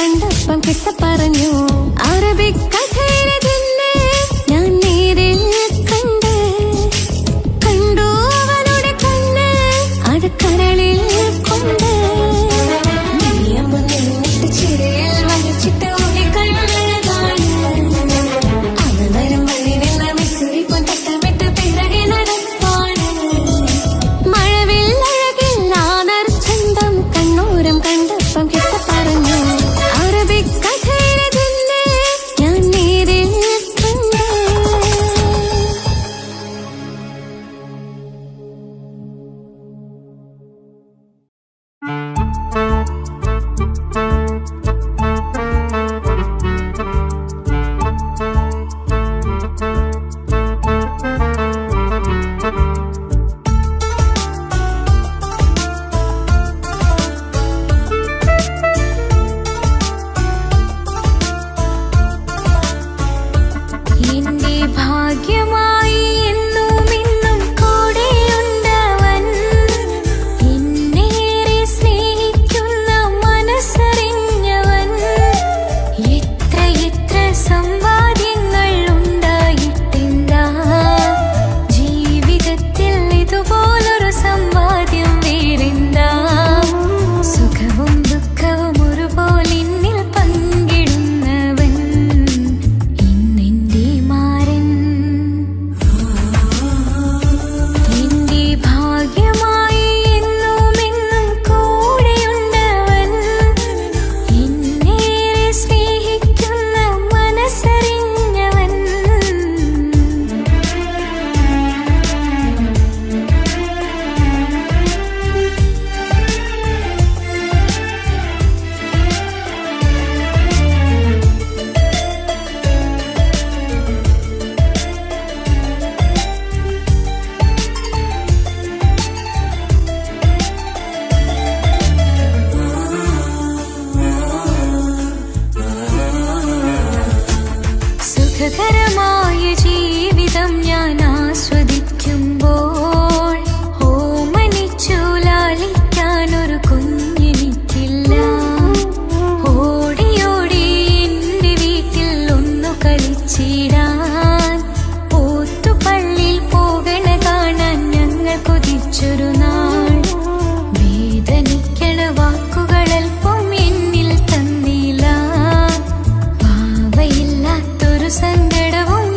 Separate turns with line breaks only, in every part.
കണ്ടപ്പം കിട്ട പറഞ്ഞു അറബിക് കഥയിലെ ഞാൻ സുഖകരമായ ജീവിതം ഞാൻ ആസ്വദിക്കുമ്പോൾ ഓമനിച്ചു ലാളിക്കാനൊരു കുഞ്ഞെനിക്കില്ല. ഓടി ഓടി എന്റെ വീട്ടിൽ ഒന്നു കളിച്ചിടാൻ പോത്തുപള്ളിയിൽ പോകണ കാണാൻ ഞങ്ങൾ കൊതിച്ചൊരു നാൾ. വേദനിക്കണ വാക്കുകളൽപ്പം എന്നിൽ തന്നില്ല. വാവയില്ലാത്തൊരു സങ്കടവും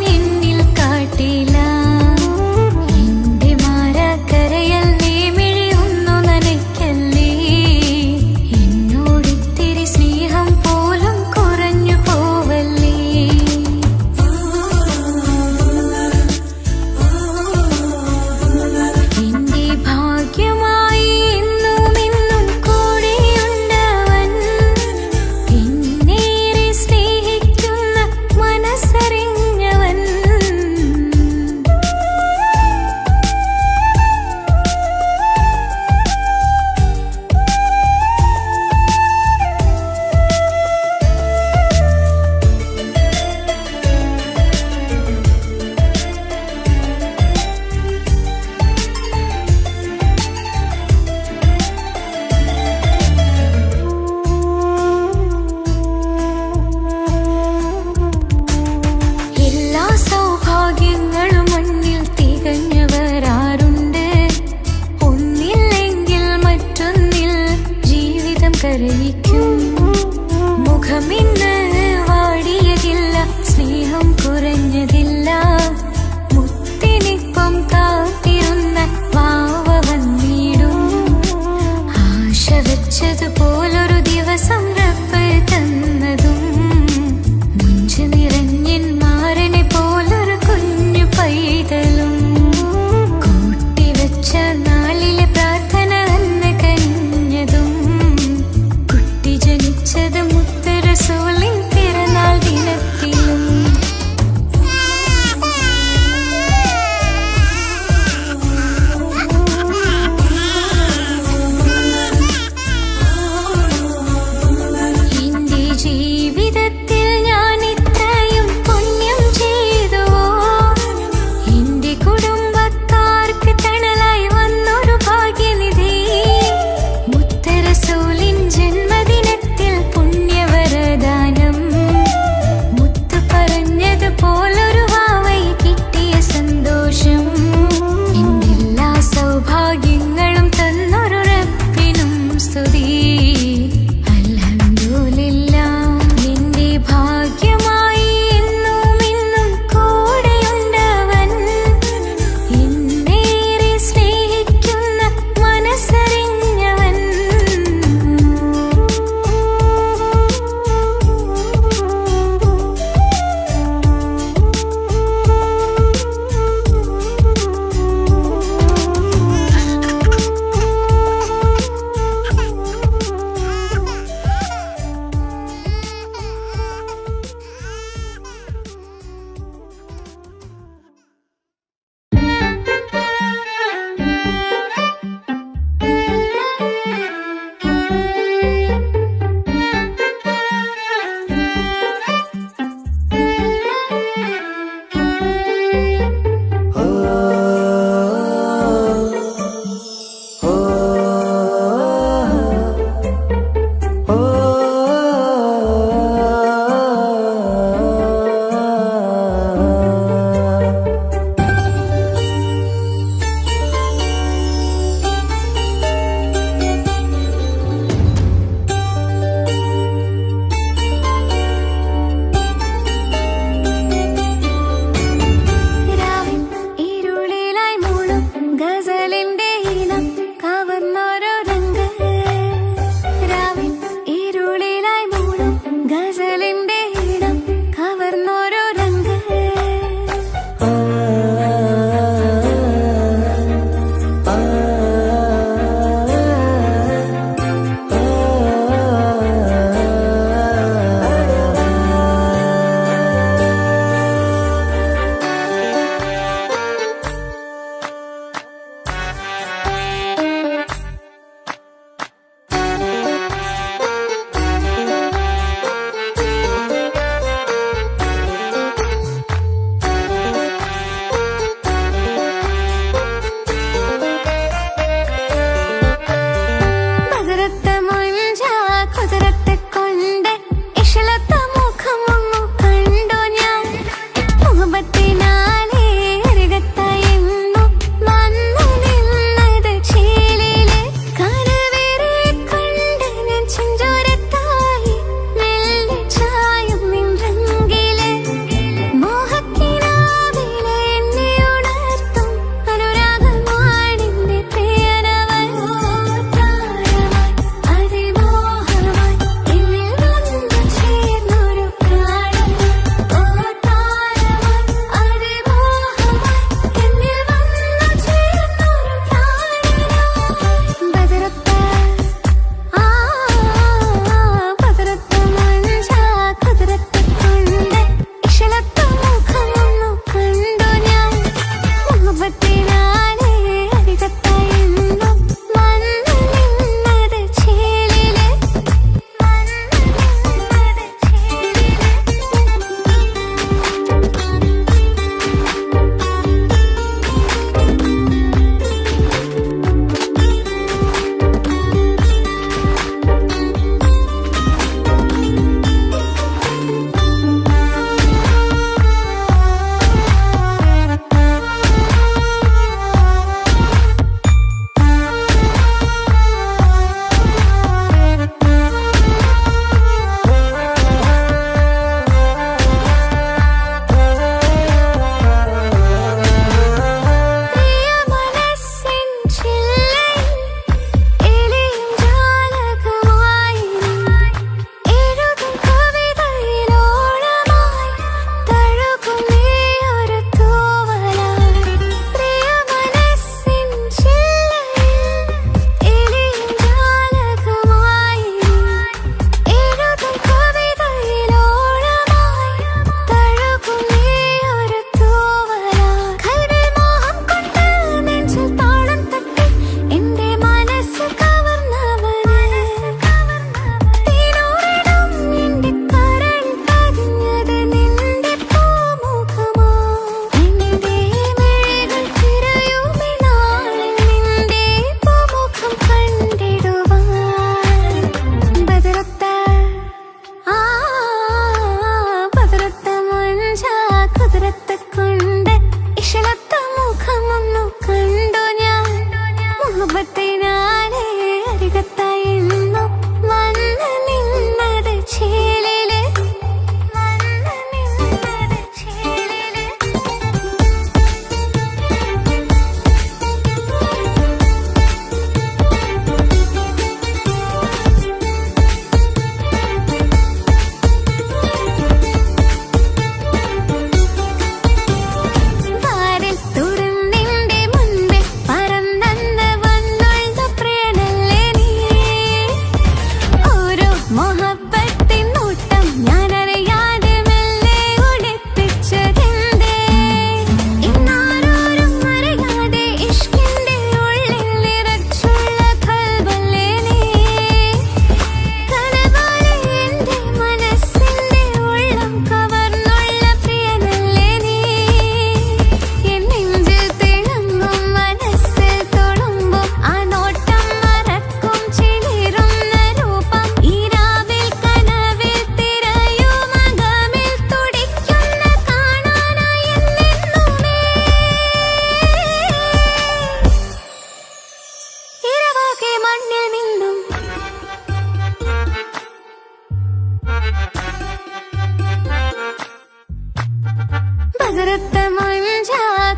കുതിരത്തെ മഞ്ച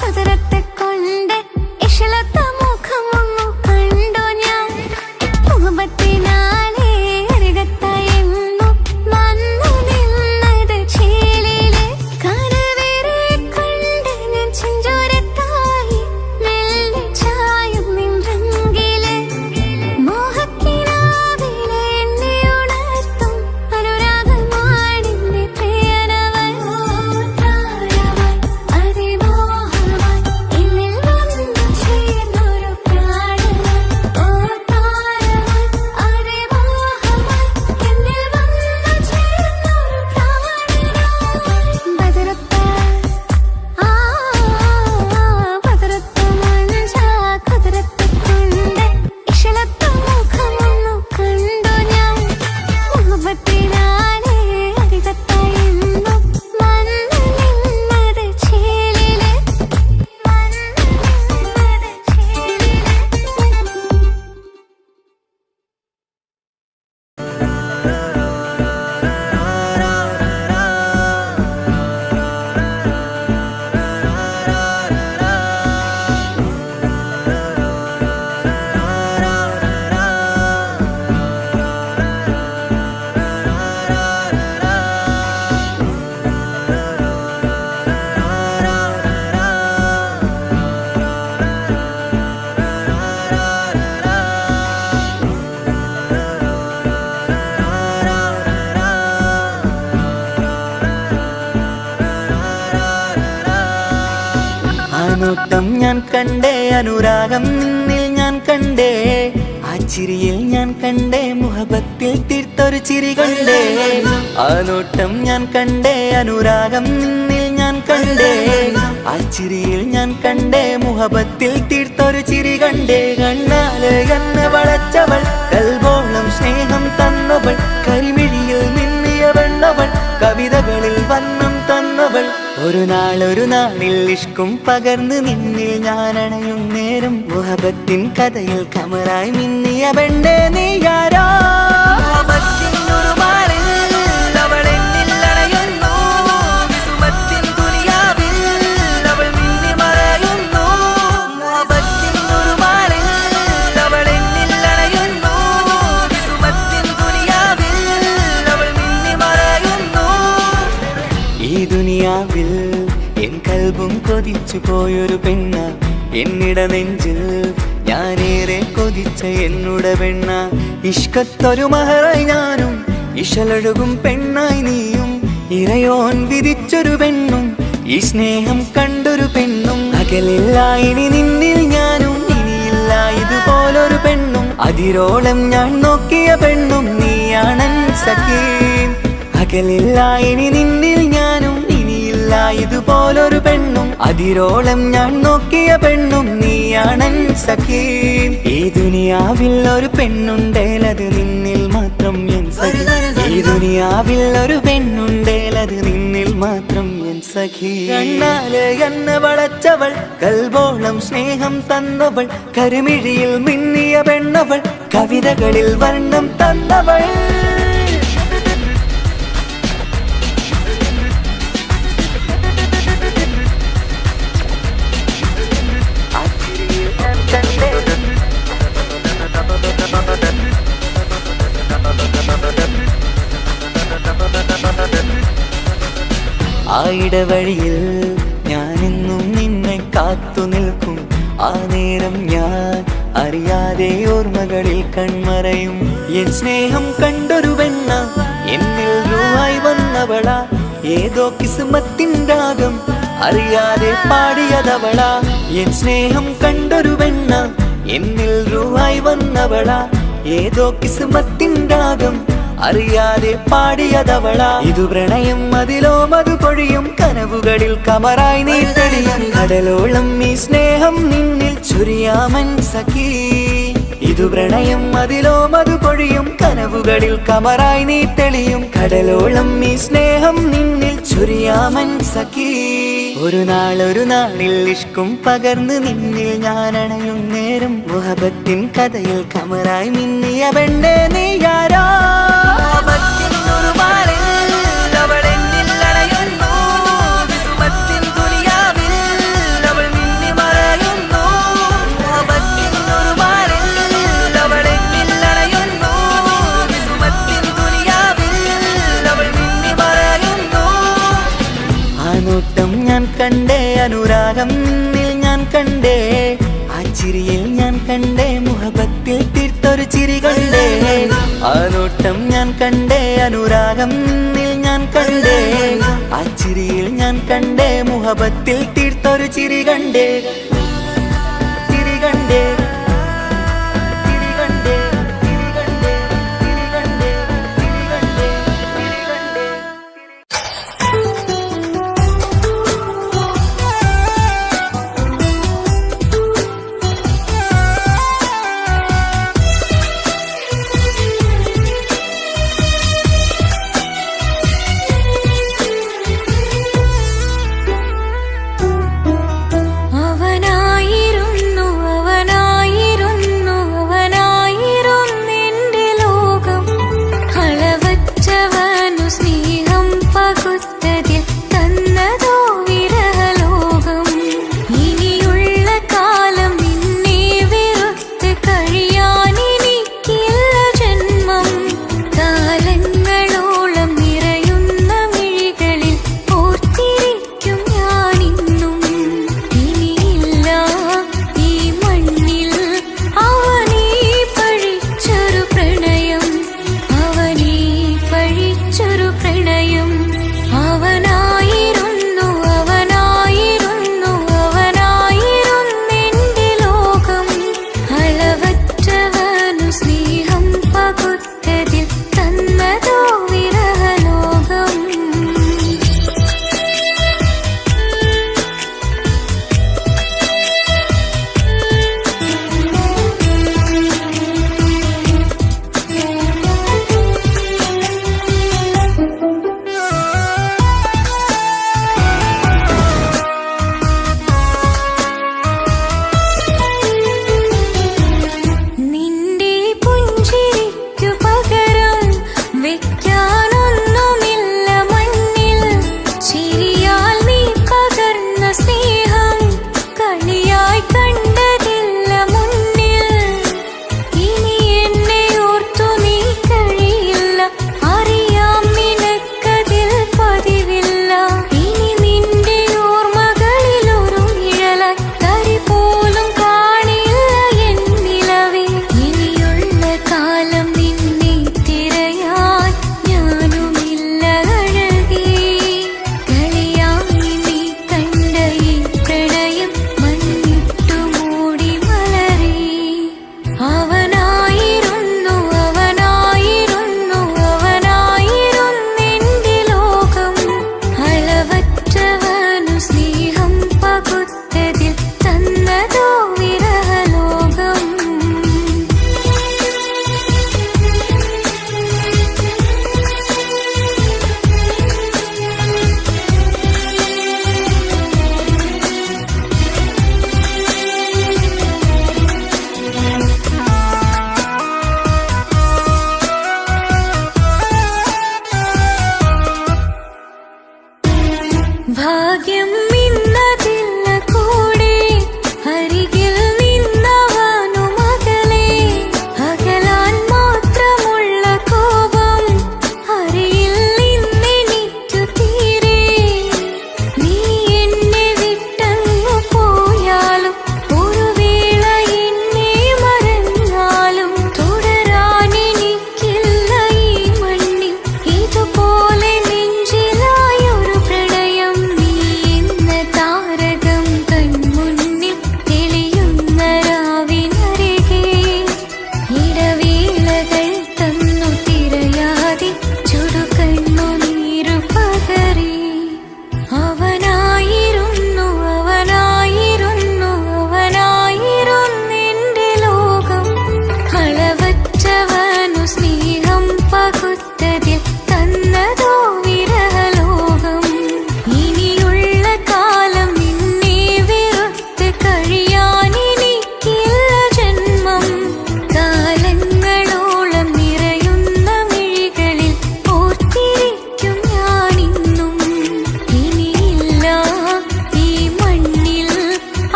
കുതിരത്തെ കൊണ്ട് ഇഷലത്തെ മുഖമൊന്നു കണ്ടു ഞാൻ മുഹബത്തിനാലേ അരികത്തായെന്നു വന്നു നിന്നത് ചേലിലെ കനവേറെ കണ്ട് ഞാൻ ചെഞ്ചോരത്തായി മെല്ലെ ചായും നിൻറങ്കിലെ മോഹക്കിനാവിലെ എന്നെ ഉണർത്തും അനുരാഗമാണിന്റെ പ്രിയനവൻ താരമായി അതിമോഹമായി എന്നിൽ വന്നു ചേർന്നൊരു പ്രാണനായി താരമായി അതിമോഹമായി എന്നിൽ വന്നു ചേർന്നൊരു പ്രാണനായി ബദറത്ത ബദറത്ത മഞ്ച കുതിരത്തെ കൊണ്ട് ഇഷലത്തെ മുഖമൊന്നു കണ്ടു ഞാൻ മുഹബത്തിനാലേ അരികത്തായെന്നു വന്നു നിന്നത് ചേലിലെ
നോട്ടം ഞാൻ കണ്ടേ അനുരാഗം നിന്നിൽ ഞാൻ കണ്ടേ ആ ചിരിയിൽ ഞാൻ കണ്ടേ മുഹബത്തിൽ തീർത്തൊരു ചിരി കണ്ടേ ആ നോട്ടം ഞാൻ കണ്ടേ അനുരാഗം നിന്നിൽ ഞാൻ കണ്ടേ ആ ചിരിയിൽ ഞാൻ കണ്ടേ മുഹബത്തിൽ തീർത്തൊരു ചിരി കണ്ടേ കണ്ണാല് എന്നെ വളച്ചവൾ കൽബോളം സ്നേഹം തന്നവൾ കരിമിഴിയിൽ മിന്നിയ വെണ്ണവൾ കവിതകളിൽ വന്നം തന്നവൾ ഒരു നാളിൽ ഇഷ്കും പകർന്ന് നിന്നിൽ ഞാൻ അണയും നേരം മുഹബത്തിൻ കഥയിൽ കമറായി മിന്നിയ പെണ്ണേ നീയാരോ എൻ കൽബും കൊതിച്ചു പോയൊരു പെണ്ണ എന്നിട നെഞ്ചിൽ ഞാനേറെ കൊതിച്ച എന്നുട പെണ്ണ ഇഷ്കത്തൊരു മഹറായി ഞാനും ഇശലൊഴുകും പെണ്ണായി നീയും ഇറയോൻ വിധിച്ചൊരു പെണ്ണും ഈ സ്നേഹം കണ്ടൊരു പെണ്ണും അകലില്ല ഇനി നിന്നിൽ ഞാനും ഇനിയില്ല ഇതുപോലൊരു പെണ്ണും അതിരോളം ഞാൻ നോക്കിയ പെണ്ണും നീയാണൻ സഖീ അകലില്ല ഇനി നിന്നിൽ ഞാനും ഇതുപോലൊരു പെണ്ണും അതിരോളം ഞാൻ നോക്കിയ പെണ്ണും നീയാണൻ സഖീ ഈ ദുനിയാവിൽ ഒരു പെണ്ണുണ്ടേലത് നിന്നിൽ മാത്രം എൻ സഖി ഈ ദുനിയാവിൽ ഒരു പെണ്ണുണ്ടേലത് നിന്നിൽ മാത്രം എൻ സഖി കണ്ണാല് എന്നെ വളച്ചവൾ കൽബോളം സ്നേഹം തന്നവൾ കരിമിഴിയിൽ മിന്നിയ പെണ്ണവൾ കവിതകളിൽ വർണ്ണം തന്നവൾ ആ ഇടവഴിയിൽ ഞാനെന്നും നിന്നെ കാത്തു നിൽക്കും ആ നേരം ഞാൻ അറിയാതെ ഓർമ്മകളിൽ കൺമറയും എൻ സ്നേഹം കണ്ടൊരു പെണ്ണ എന്നിൽ രൂപായി വന്നവളാ ഏതോ കിസ്മത്തിൻ രാഗം അറിയാതെ പാടിയതവളാ എൻ സ്നേഹം കണ്ടൊരു പെണ്ണ എന്നിൽ രൂപായി വന്നവളാ ഏതോ കിസ്മത്തിൻ രാഗം അറിയാതെ പാടിയതവളാ ഇതു പ്രണയം അതിലോ മധു പൊഴിയും കനവുകളിൽ കമറായി നീ തെളിയും കടലോളം ഈ സ്നേഹം നിന്നിൽ ചൊരിയാമൻ സഖീ ഇതു പ്രണയം അതിലോ മധു പൊഴിയും കനവുകളിൽ കമറായി നീ തെളിയും കടലോളം ഈ സ്നേഹം നിന്നിൽ ചൊരിയാമൻ സഖീ ഒരു നാളിൽ ഇഷ്കും പകർന്ന് നിന്നിൽ ഞാൻ അണയും നേരം മുഹബത്തിൻ കഥയിൽ കമറായി മിന്നിയ പെണ്ണേ നീയാരോ ൊരു അനുരാഗം നിന്നിൽ ഞാൻ കണ്ടേ, ആ ചിരിയിൽ ഞാൻ കണ്ടേ മുഹബത്തിൽ തീർത്തൊരു ചിരി കണ്ടേ. ആ നോട്ടം ഞാൻ കണ്ടേ, അനുരാഗം നിന്നിൽ ഞാൻ കണ്ടേ, ആ ചിരിയിൽ ഞാൻ കണ്ടേ മുഹബത്തിൽ തീർത്തൊരു ചിരി കണ്ടേ. ചിരി കണ്ടേ, ചിരി കണ്ടേ, ചിരി കണ്ടേ, ചിരി കണ്ടേ, ചിരി കണ്ടേ, ചിരി കണ്ടേ.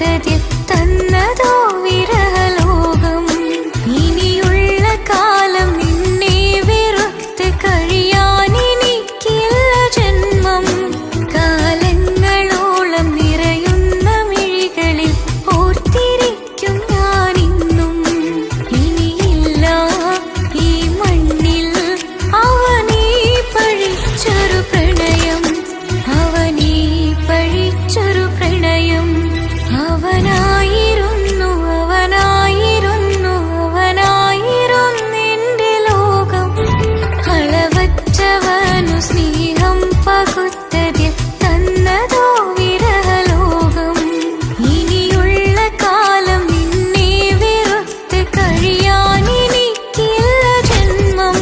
പകുത്തതിൽ തന്നതോ വിരഹലോകം. ഇനിയുള്ള കാലം നിന്നെ വെറുത്ത് കഴിയാനെനിക്കില്ല ജന്മം. കാലങ്ങളോളം നിറയുന്ന മിഴികളിൽ ഓർത്തിരിക്കും ഞാനിന്നും. ഇനിയില്ല ഈ മണ്ണിൽ അവനീ പഴിച്ചൊരു പ്രണയം, അവനീ പഴിച്ചൊരു പ്രണയം. അവനായിരുന്നു അവനായിരുന്നു അവനായിരുന്നെന്റെ ലോകം. അളവറ്റവനു സ്നേഹം പകുത്തതിൽ തന്നതോ വിരഹലോകം. ഇനിയുള്ള കാലം നിന്നെ വെറുത്ത് കഴിയാനെനിക്കില്ല ജന്മം.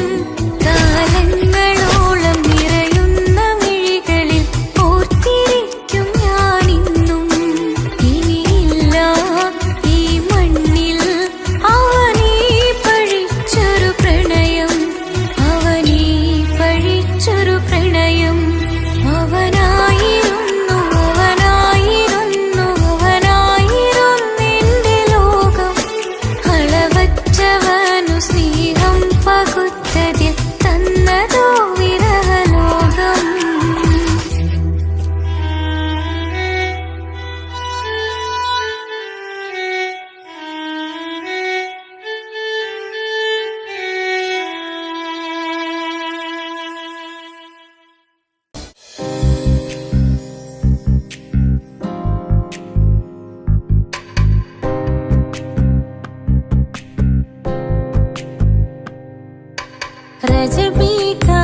കാലങ്ങളോളം നിറയുന്ന മിഴികളിൽ ഓർത്തിരിക്കും ഞാനിന്നും. ഇനിയില്ല ഈ മണ്ണിൽ അവനീ പഴിച്ചൊരു പ്രണയം, അവനീ പഴിച്ചൊരു പ്രണയം. അവനായിരുന്നു അവനായിരുന്നു അവനായിരുന്നെന്റെ ലോകം. അളവറ്റവനു സ്നേഹം പകുത്തതിൽ തന്നതോ വിരഹലോകം. रजबी का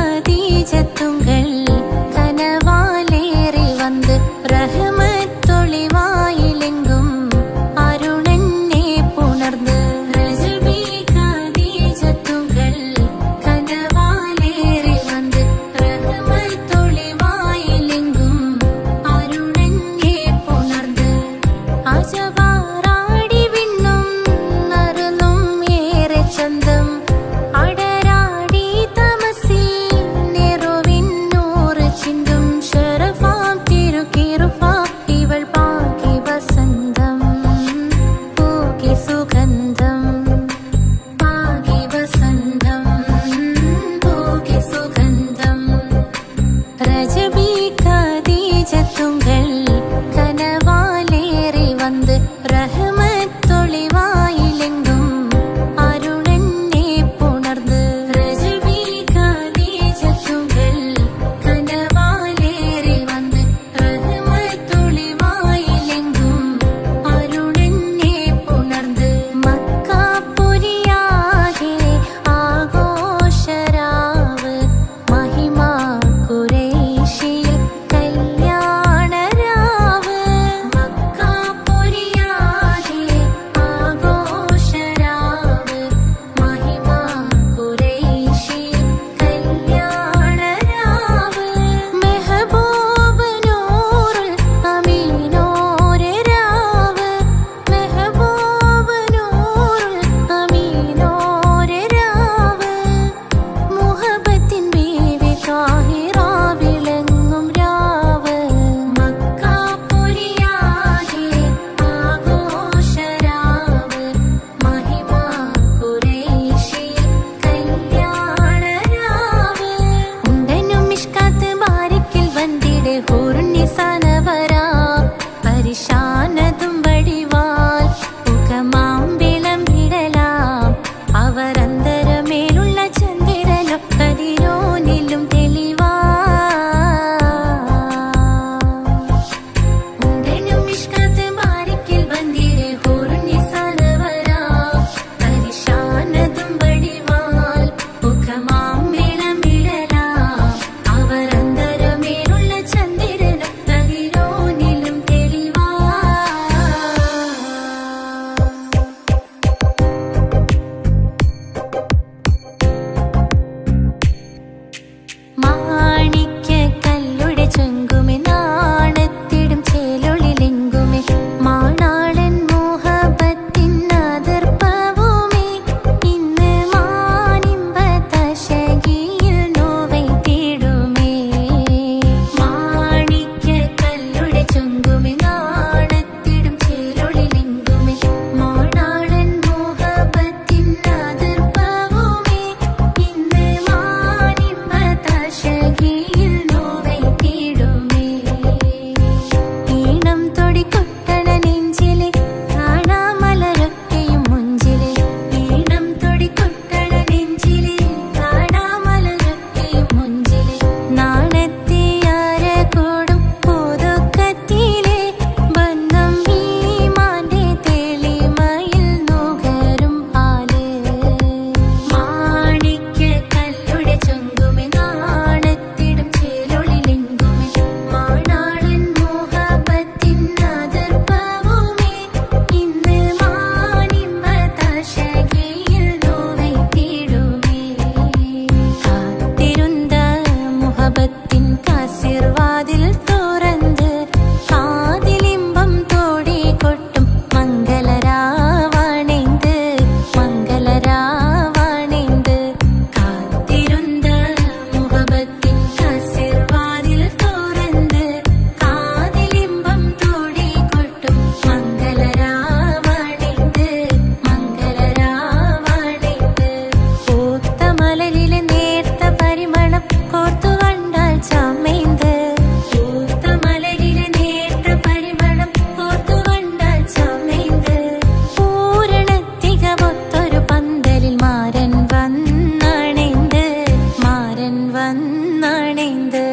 വന്നണൈந்து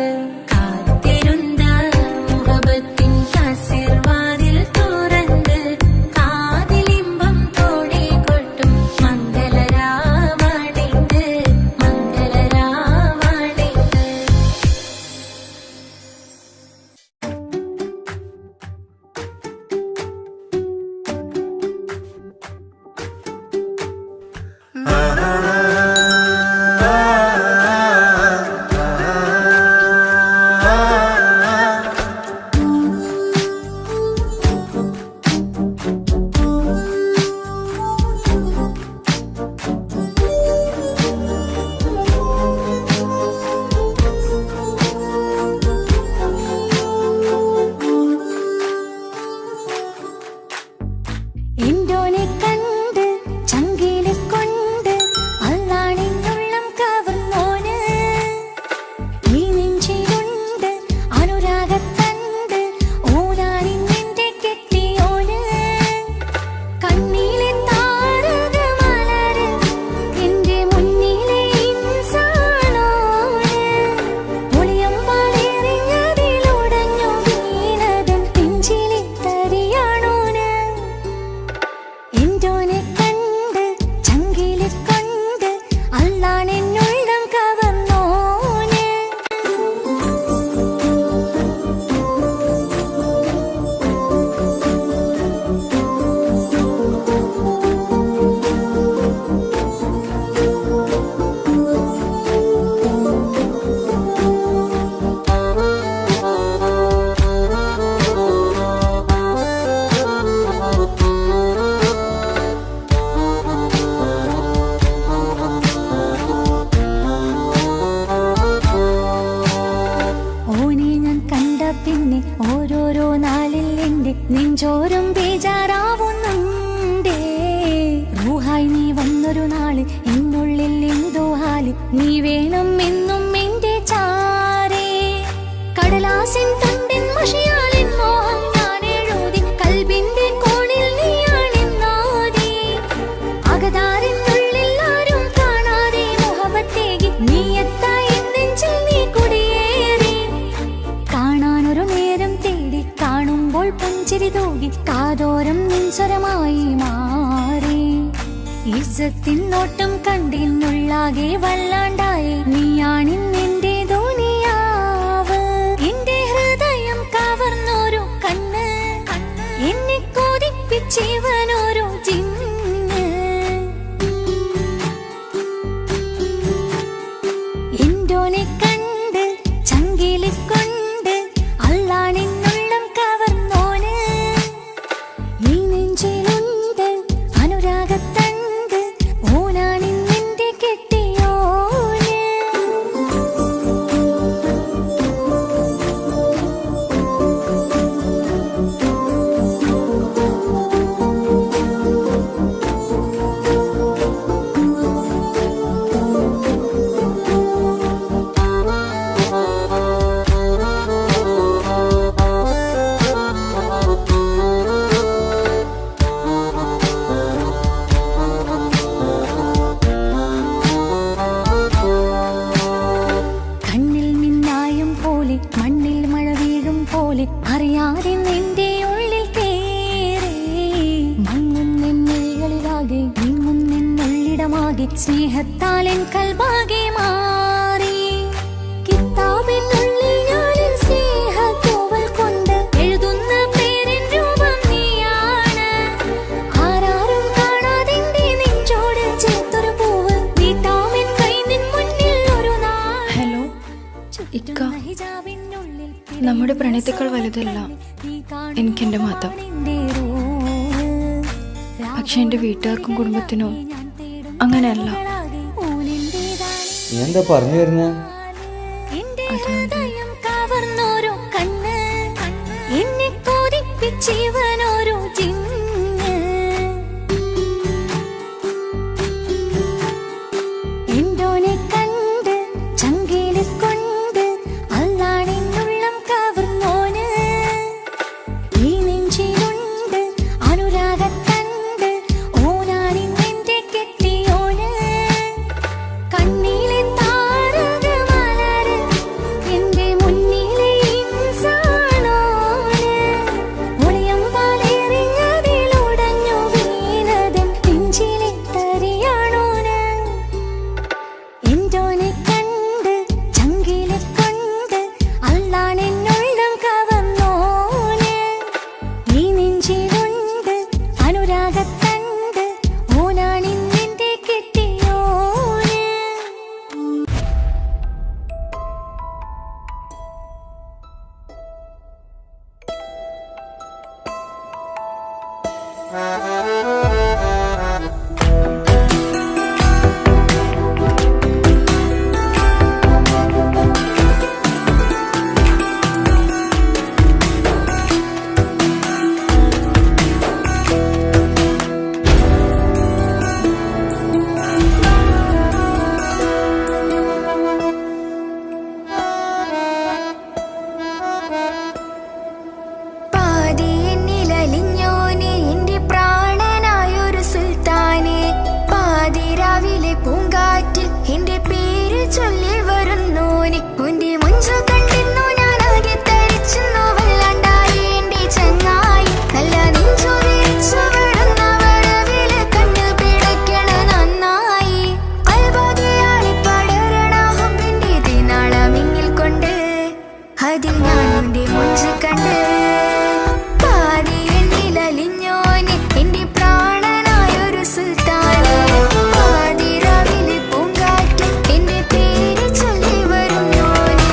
കാത്തിരുന്ന മുഹബത്തിൻ കസിർവാതിൽ തുറന്ന് കാതിലിമ്പം തോടെ കൊട്ടും മംഗളരാവണൈந்து മംഗളരാവണൈந்து.
എന്തോനെ കണ്ട് ചങ്കിലെ കൊണ്ട് അല്ലാണിന്നുള്ളം കവർന്നോന് ഈ നെഞ്ചിലുണ്ട് അനുരാഗത്തണ്ട് ഓരാനിന്നെന്റെ കെട്ടിയോന് കണ്ണിലെ താരകമലര് എന്റെ മുന്നിലെ ഇൻസാണോന് ഒളിയമ്പാലെറിഞ്ഞതിലുടഞ്ഞു വീണതൻ നെഞ്ചിലെ തരിയാണോന് എന്തോനെ കണ്ട് ചങ്കിലെ കൊണ്ട് അല്ലാണെന്നുള്ളം കവർന്നോന്. ഓനെ ഞാൻ കണ്ട പിന്നെ ഓരോരോ നാളിൽ എന്റെ നെഞ്ചോരം ബേജാറാവുന്നുണ്ടേ. റൂഹായി നീ വന്നൊരു നാള് എന്നുള്ളിൽ എന്തോ ഹാല് നീ വേണം എന്നും എന്റെ ചാരേ. കടലാസിൻ തണ്ടിൻ മഷിയാലിൻ മോഹം ഞാൻ എഴുതി കൽബിന്റെ കോണിൽ നീയാണെന്നോതി അകതാരിനുള്ളിൽ ആരും കാണാതെ മുഹബത്തേകി നീ എത്തായി നെഞ്ചിൽ നീ കുടിയേറി. കാണാനൊരു നേരം തേടി കാണുമ്പോൾ പുഞ്ചിരി തൂകി കാതോരം നിൻസ്വരമായി മാറി. ഇസ്സത്തിൻ നോട്ടം കണ്ടിന്നുള്ളാകെ വല്ലാണ്ടായി നീയാണിന്നെന്റെ ദുനിയാവ്. എന്റെ ഹൃദയം കവർന്നോരു കണ്ണ് എന്നെ കൊതിപ്പിച്ചിവനോരു ജിന്ന്. എന്തോനെ കണ്ട് ചങ്കിലെ കൊണ്ട് അല്ലാണെന്നുള്ളം കവർന്നോന് ഈ നെഞ്ചിലുണ്ട് അനുരാഗത്തണ്ട് ഓനാണിന്നെന്റെ കെട്ടിയോന്. കണ്ണിൽ മിന്നായം പോലെ മണ്ണിൽ മഴ വീഴും പോലെ അറിയാതെ നിന്റെ ഉള്ളിൽ കേറി മങ്ങുന്നെന്നുള്ളിലാകെ നീങ്ങുന്നെന്നുള്ളിടമാകെ സ്നേഹത്താൽ എൻ കൽബാകെ മാറി. കിതാബിനുള്ളിൽ ഞാനെൻ സ്നേഹത്തൂവൽ കൊണ്ട് എഴുതുന്ന പേരിൻ രൂപം നീയാണ്. ആരാരും കാണാതെന്റെ നെഞ്ചോട് ചേർത്തൊരു പൂവ് വീട്ടാമെൻ കൈ നിൻ മുന്നിൽ ഒരു നാൾ.
ഹലോ ഇക്ക, നമ്മുടെ പ്രണയത്തേക്കാൾ വലുതല്ല എനിക്കെന്റെ മതം. പക്ഷെ എന്റെ വീട്ടുകാർക്കും കുടുംബത്തിനോ അങ്ങനെയല്ല.
നീ എന്താ പറഞ്ഞു വരുന്നേ?
എന്റെ ഹൃദയം കവർന്നോരു കണ്ണ് എന്നെ കൊതിപ്പിച്ചിവനോരു ജിന്ന്. എന്തോനെ കണ്ട് ചങ്കിലെ കൊണ്ട് അല്ലാണെന്നുള്ളം കവർന്നോന് ഈ നെഞ്ചിലുണ്ട് അനുരാഗത്തണ്ട് ഓനാണിന്നെന്റെ കെട്ടിയോന്. കണ്ണിലെ താരകമലര് പാതിയെന്നിലലിഞ്ഞോനെ എന്റെ പ്രാണനായൊരു സുൽത്താനെ, പാതിരാവിലെ പൂങ്കാറ്റിൽ എന്റെ പേര് ചൊല്ലി വരുന്നോനെ, ഉന്റെ മുഞ്ചു കണ്ടിരുന്നു ഞാനാകെ തരിച്ചെന്നു വല്ലാണ്ടായി എന്റെ ചങ്ങായി, നല്ല നെഞ്ചു വിരിച്ചു വിടുന്ന വരവില് കണ്ണു പിടയ്ക്കണ നന്നായി, കൽബാകെയായി പടരണ ഹുബിന്റെ ദിനാളമിങ്ങിൽ കൊണ്ട് അതിൽ ഞാനുന്റെ മുഞ്ചു കണ്ട്, പാതിയെന്നിലലിഞ്ഞോനെ എന്റെ പ്രാണനായൊരു സുൽത്താനെ, പാതിരാവിലെ പൂങ്കാറ്റിൽ എന്റെ പേര് ചൊല്ലി വരുന്നോനെ.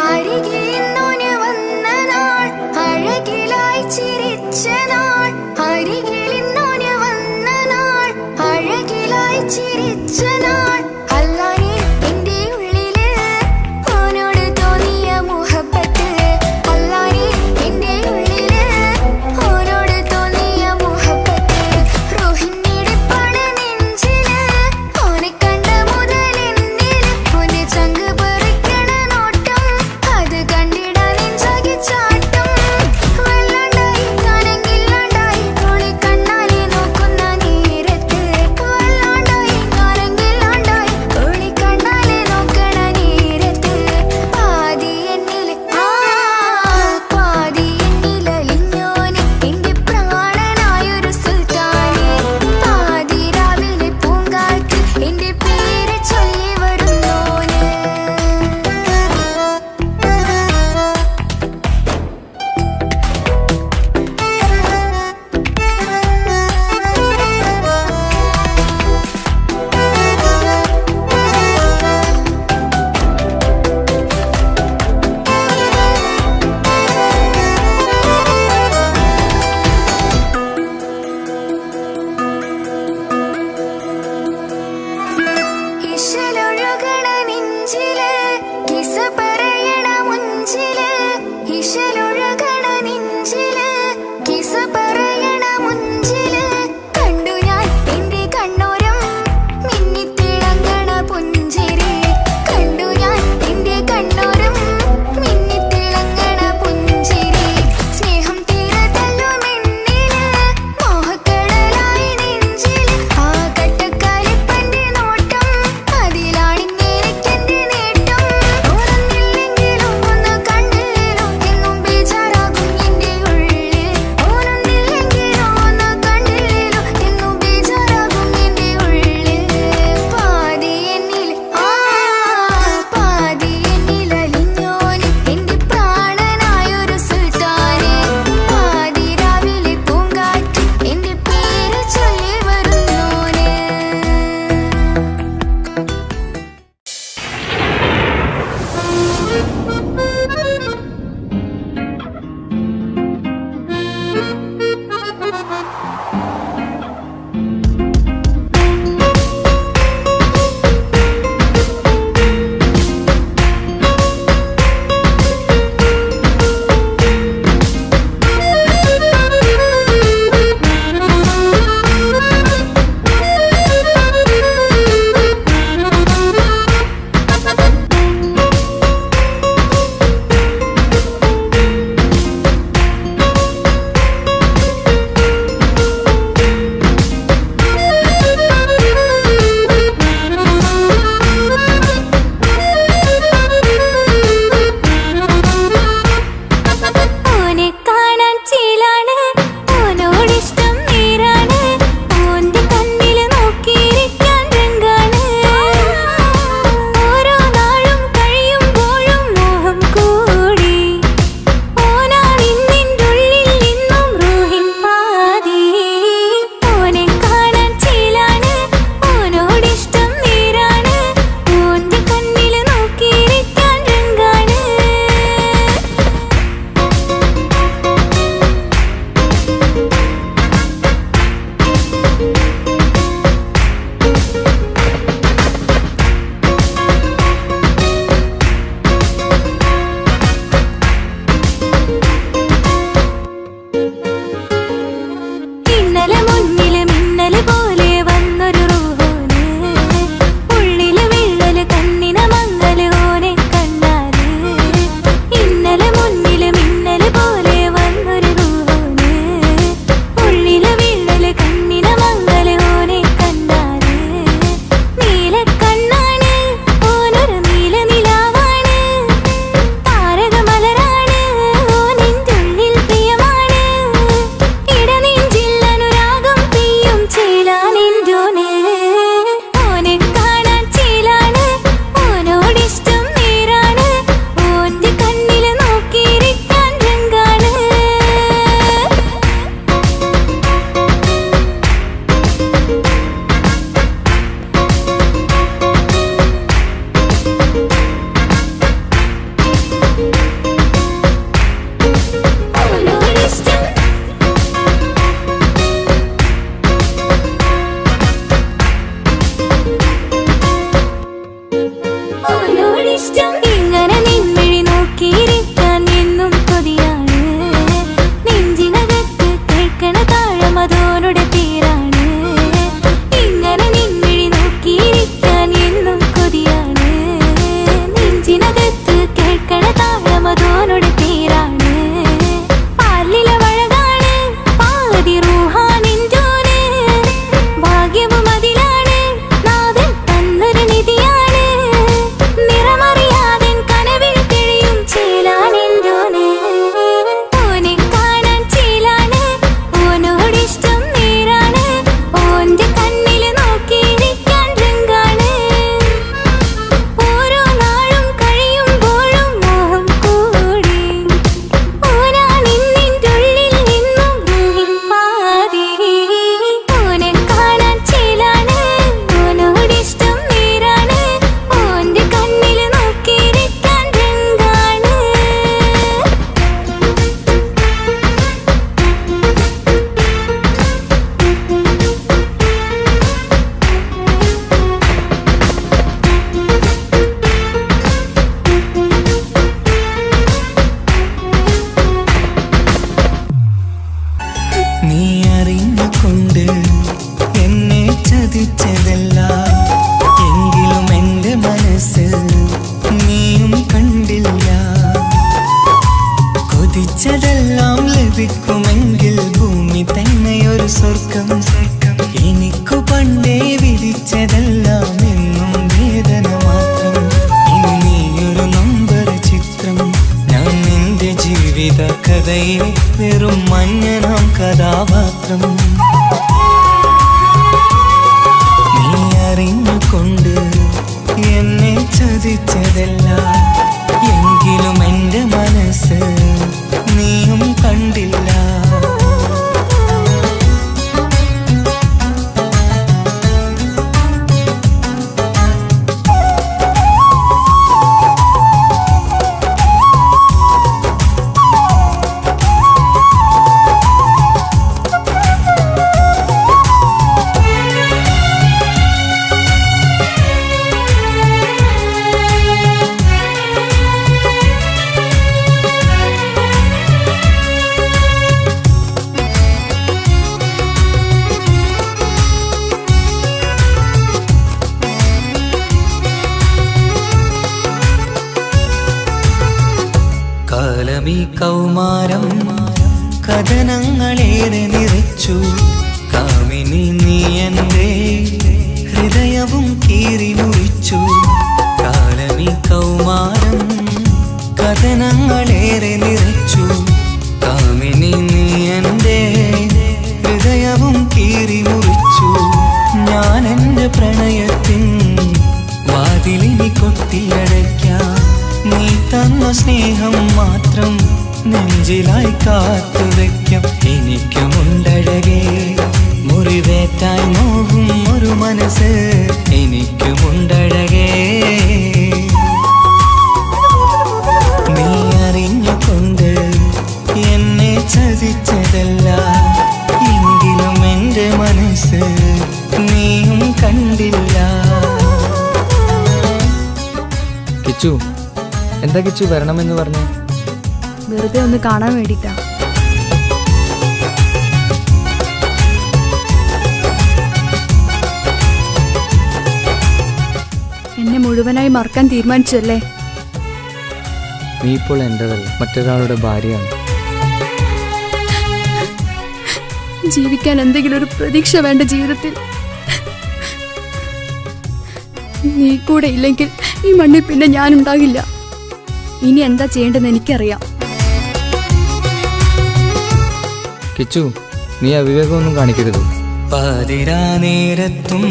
അരികിലിന്നോന് വന്ന നാൾ, അഴകിലായി ചിരിച്ച നാൾ, അരികിലിന്നോന് വന്ന നാൾ, അഴകിലായി ചിരിച്ച നാൾ, അല്ലാനെ എന്റെ ഉള്ളില് ഓനോട് തോന്നിയ മുഹബത്ത്, അല്ലാനെ എന്റെ ഉള്ളില് ഓനോട് തോന്നിയ മുഹബത്ത്, റൂഹിന്നിടിപ്പാണ് നെഞ്ചില്, ഓനെ കണ്ട മുതലെന്നില് ഓന്റെ ചങ്ക് പറിക്കണ നോട്ടം, അത് കണ്ടിടാൻ നെഞ്ചാകെ ചാട്ടം, വല്ലാണ്ടായി ഞാനെങ്കില്ലാണ്ടായി ഓളെ കണ്ണാലെ നോക്കുന്ന നേരത്ത്, വല്ലാണ്ടായി ഞാനെങ്കില്ലാണ്ടായി
കൊതിച്ചതെല്ലാം ലഭിക്കുമെങ്കിൽ ഭൂമി തന്നെയൊരു സ്വർഗം. എനിക്കു പണ്ടേ വിധിച്ചതെല്ലാം എന്നും വേദന മാത്രം. ഇനി നീയൊരു നമ്പർ ചിത്രം, ഞാൻ നിന്റെ ജീവിത കഥയിൽ വെറും മഞ്ഞനാം കഥാപാത്രം. നീ അറിഞ്ഞുകൊണ്ട് എന്നെ ചതിച്ചതല്ല, എങ്കിലും എൻ്റെ മനസ്സ് നീയും കണ്ടില്ല. കാലമീ കൗമാരം കഥനങ്ങളേറെ നിറച്ചു. കാമിനി നീ എൻ്റെ ഹൃദയവും കീറി മുറിച്ചു. കാലമീ കൗമാരം കഥനങ്ങളേറെ നിറച്ചു. കാമിനി നീ എൻ്റെ ഹൃദയവും കീറി മുറിച്ചു. ഞാൻ എൻ്റെ പ്രണയത്തിൻ വാതിലിനി കൊട്ടിയടയ്ക്കാം. നീ തന്ന സ്നേഹം മാത്രം നെഞ്ചിലായി കാത്തുവെക്കും. എനിക്കുമുണ്ടഴകേ മുറിവേറ്റായി നോവും ഒരു മനസ്സ്, എനിക്കുമുണ്ടഴകേ. നീ അറിഞ്ഞുകൊണ്ട് എന്നെ ചതിച്ചതല്ല, എങ്കിലും എൻ്റെ മനസ്സ് നീയും കണ്ടില്ല.
കിച്ചു, എന്താ കിച്ചു വരണമെന്ന് പറഞ്ഞു?
വെറുതെ ഒന്ന് കാണാൻ വേണ്ടിട്ടാ. എന്നെ മുഴുവനായി മറക്കാൻ തീരുമാനിച്ചല്ലേ?
നീ ഇപ്പോൾ എൻ്റെതല്ല, മറ്റൊരാളുടെ ഭാര്യയാണ്.
ജീവിക്കാൻ എന്തെങ്കിലും ഒരു പ്രതീക്ഷ വേണ്ട ജീവിതത്തിൽ. നീ കൂടെ ഇല്ലെങ്കിൽ ഈ മണ്ണിൽ പിന്നെ ഞാനുണ്ടാകില്ല. ഇനി എന്താ ചെയ്യേണ്ടതെന്ന് എനിക്കറിയാം.
കിച്ചു, നീ അവിവേകമൊന്നും കാണിക്കരുത്.
പാതിരാ നേരത്തും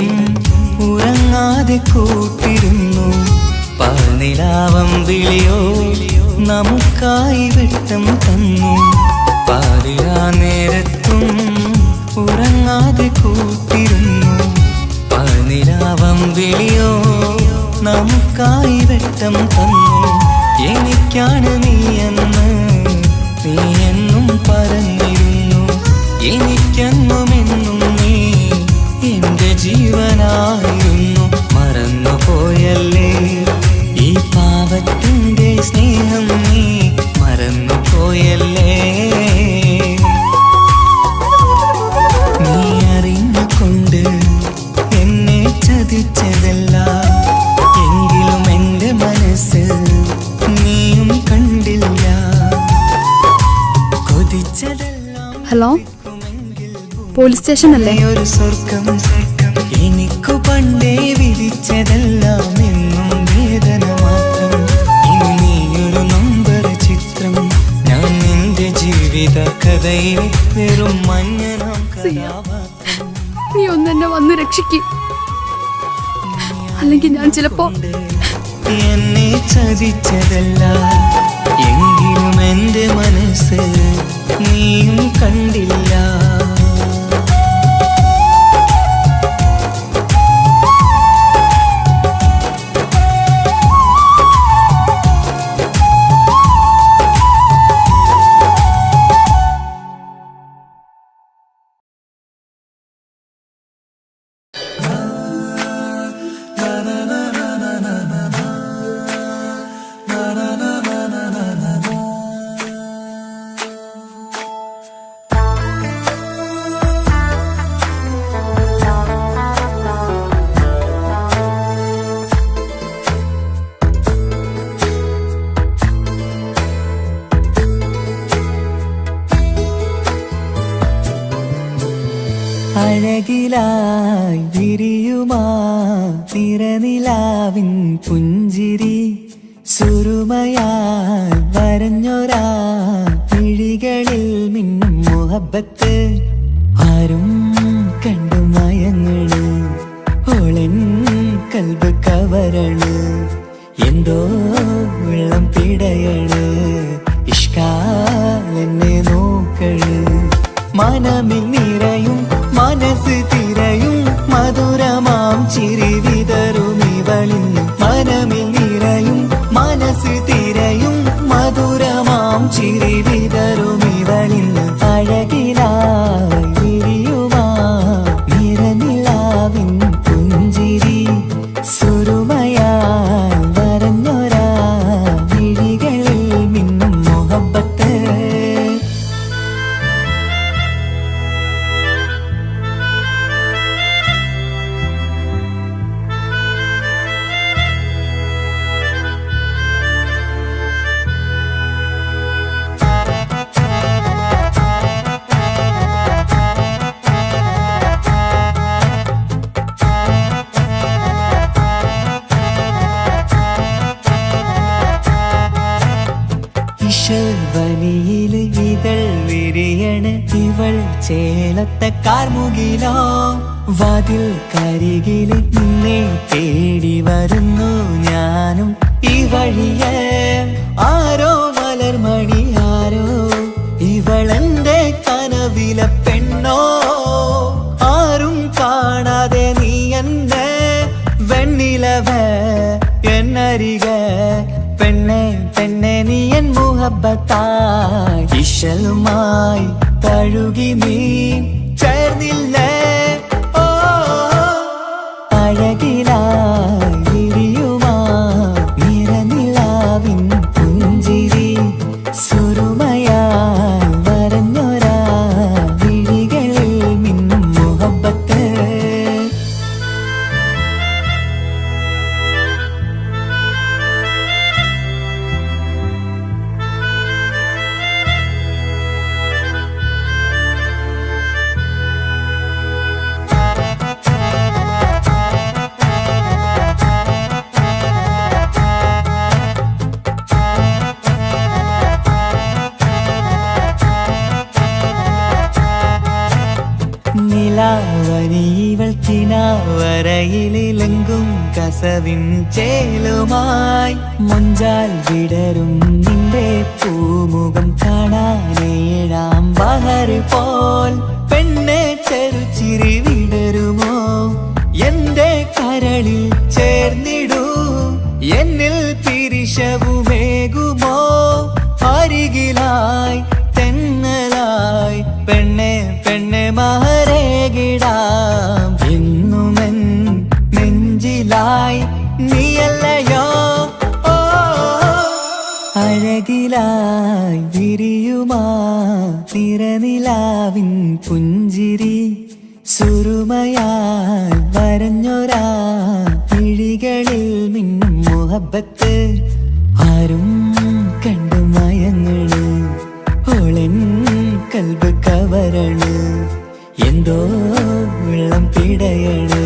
ഉറങ്ങാതെ കൂട്ടിരുന്നു. പാൽനിലാവം വിളിയോ നമുക്കായി വെട്ടം തന്നു. പാതിരാ നേരത്തും ഉറങ്ങാതെ കൂട്ടിരുന്നു. പാൽനിലാവം വിളിയോ നമുക്കായി വെട്ടം തന്നു. എനിക്കാണ് നീയെന്ന് നീ എന്നും പറഞ്ഞിരുന്നു. എനിക്കെന്നുമെന്നും നീ എൻ്റെ ജീവനായിരുന്നു. മറന്നുപോയല്ലേ ഈ പാവത്തിൻ്റെ സ്നേഹം, നീ മറന്നുപോയല്ലേ. നീ അറിഞ്ഞുകൊണ്ട് എന്നെ ചതിച്ചതല്ല, എങ്കിലും എൻ്റെ മനസ്സ് നീയും കണ്ടില്ല. കൊതിച്ചതെല്ലാം
ഹലോ, പോലീസ് സ്റ്റേഷൻ അല്ലേ?
ഒരു സ്വർഗം. എനിക്കു പണ്ടേ വിധിച്ചതെല്ലാം എന്നും വേദന മാത്രം. ഇനി നീയൊരു നമ്പർ ചിത്രം, ഞാൻ നിന്റെ ജീവിത കഥയിൽ വെറും മഞ്ഞനാം കഥാപാത്രം.
നീ ഒന്നെന്നെ വന്ന് രക്ഷിക്ക്, അല്ലെങ്കിൽ ഞാൻ ചിലപ്പോ.
എന്നെ ചതിച്ചതല്ല, എങ്കിലും എൻ്റെ മനസ്സ് നീയും കണ്ടില്ല. അഴകിലായി വിരിയുമാ തിരനിലാവിൻ പുഞ്ചിരി സുരുമയാൽ വരഞ്ഞൊരാ വിഴികളിൽ മിന്നും മുഹബത്ത് ആരും കണ്ടു മയങ്ങള് ഓളൻ കൽബ് കവരണ് എന്തോ വെള്ളം പിടയണ് ഇഷ്കാലെന്നെ നോക്കള് മനമിൽ നിറയും മനസ്സ് തിരയും മധുരമാം ചിരി വിതറും ഇവളിന്ന് മനമിൽ നിറയും മനസ്സ് തിരയും മധുരമാം ചിരി വിതറും ഇവളിന്ന് അഴകിലായി വിരിയുമാ നിറനിലാവിൻ പുഞ്ചിരി സുരുമയാൽ വരഞ്ഞൊരാ വിഴികളിൽ മിന്നും മുഹബത്ത് വനിയില് ഇതൾ വിരിയണ് ഇവൾ ചേലത്തെ കാർമുകിലോ വാതിൽ കരികില് നിന്നെ തേടി വരുന്നു ഞാനും ഈ വഴിയെ ആരോ മലർമണി ആരോ ഇവളെന്റെ കനവിലെ പെണ്ണോ ആരും കാണാതെ നീ എന്നെ വെണ്ണിലവ എന്നരിക പെണ്ണെ പെണ്ണെ നീ എൻ മുഹബത്തായി ഇശലുമായി തഴുകി നീ ചേർന്നില്ലേ ഓ അഴകിലായി വിരിയുമാ നിറനിലാവിൻ പുഞ്ചിരി സുരുമയാൽ വരഞ്ഞൊരാ വിഴികളിൽ മിന്നും മുഹബത്ത് നിലാവനിവൾ കിനാവരയിലെങ്കും കസവിൻ ചേലുമായി മുഞ്ചാൽ വിടരും നിന്റെ പൂമുഖം കാണാനേഴാം ബഹർ പോൽ പെണ്ണെ ചെറുചിരി വിടരുമോ എന്റെ കരളിൽ ചേർന്നിടൂ എന്നിൽ പിരിശവുമേകുമോ അരികിലായി തെന്നലായി പെണ്ണെ പെണ്ണെ മഹരേകിടാം എന്നുമെൻ നെഞ്ചിലായി നീയല്ലയോ ഓ അഴകിലായി വിരിയുമാ തിരനിലാവിൻ പുഞ്ചിരി സുരുമയാൽ വരഞ്ഞൊരാ വിഴികളിൽ മിന്നും മുഹബത്ത് ആരും കണ്ടു മയങ്ങള് ഓളൻ കൽബ് കവരണ് എന്തോ വെള്ളം പിടയണ്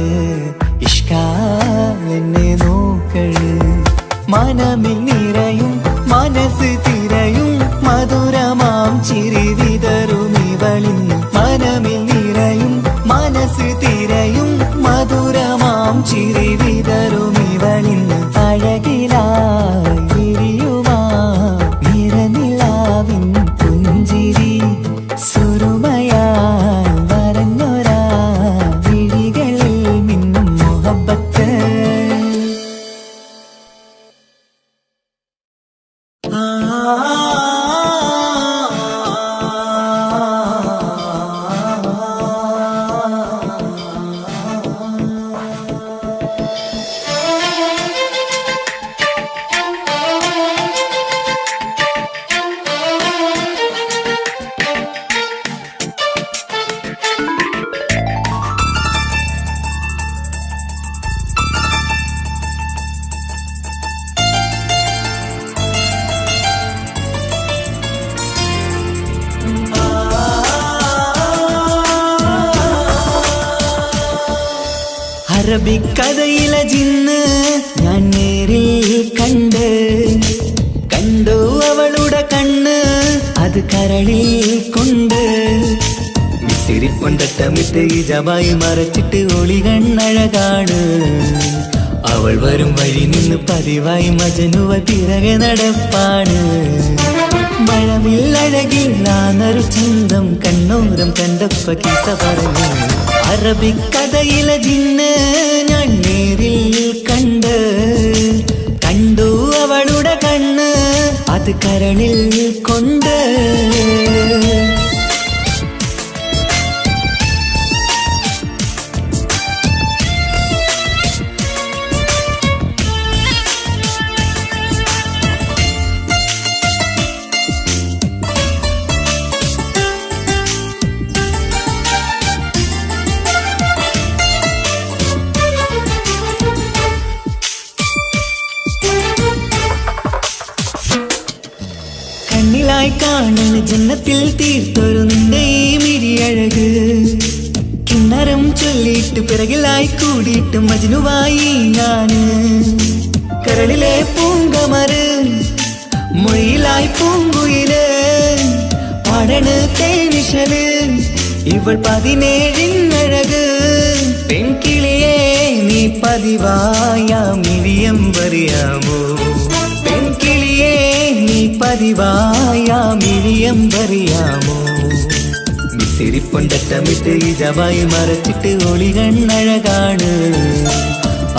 ഇഷ്കാലെന്നെ നോക്കള് മനമിൽ നിറയും മനസ്സ് തിരയും മധുരമാം ചിരി വിതറും ഇവളിന്ന് മനമിൽ നിറയും മനസ്സ് തിരയും മധുരമാം ചിരി വിതറും ഇവളിന്ന് അഴകിലായി വിരിയുമാ നിറനിലാവിൻ പുഞ്ചിരി സുരുമയാൽ വരഞ്ഞൊരാ വിഴികളിൽ മിന്നും മുഹബത്ത് ആ അറബിക്കഥയിലെ ജിന്ന് ഞാൻ നേരിൽ കണ്ടു അവളുടെ കണ്ണ് അത് കരളിൽ കൊണ്ട് മിസിരിപ്പൊണ്ടട്ടമിട്ട് ഈ ജബായി മറച്ചിട്ട് ഒളി കണ്ണഴകാണ് അവൾ വരും വഴി നിന്ന് പതിവായി മജനുവ പിറകെ നടപ്പാണ് മഴവില്ലഴകില്ലാന്നൊരു ചന്തം കണ്ണോരം കണ്ടപ്പ കീസ പറഞ്ഞു അറബിക്കഥയിലെ ജിന്ന് ഞാൻ നേരിൽ കണ്ടു അവളുടെ കണ്ണ് അത് കരളിൽ കൊണ്ട് കണ്ണിലായി കാണുന്ന ജന്നത്തിൽ തീർത്തൊരു നിന്റെ ഈ മിഴിയഴക് കിണ്ണരം ചൊല്ലിയിട്ട് പിറകിലായി കൂടിയിട്ട് മജ്നുവായി ഞാന് കരളിലെ പൂങ്കമറ് മൊഴിയിലായി പൂങ്കുയില് പാടണ് തേനിശല് ഇവൾ 17 പെൺകിളിയെ നീ പതിവായാം മിഴിയം പറയാമോ പെൺകിളിയെ നീ പതിവായാം മിഴിയം പറയാമോ മിസിരിപ്പൊണ്ടട്ടമിട്ട് ഈ ജബായി മറച്ചിട്ട് ഒളി കണ്ണഴകാണ്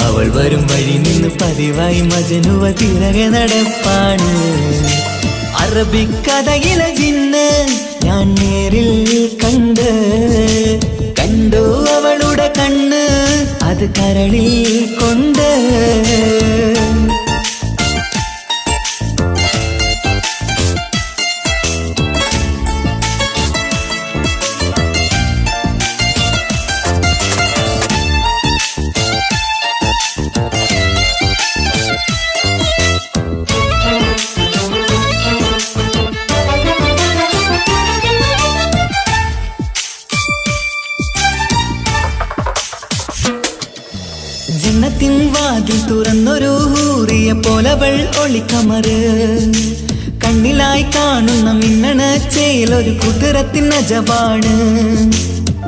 അവൾ വരും വഴി നിന്ന് പതിവായി മജനുവ പിറകെ നടപ്പാണ് അറബിക്കഥയിലെ ജിന്ന് ഞാൻ നേരിൽ കണ്ടു അവളുടെ കണ്ണ് അത് കരളിൽ കൊണ്ട് ജന്നത്തിൻ വാതിൽ തുറന്നൊരു ഹൂറിയ പോലവൾ ഒളിക്കമറ് കണ്ണിലായി കാണുന്ന മിന്നണ ചേലൊരു കുതിരത്തിൻ അജബാണ്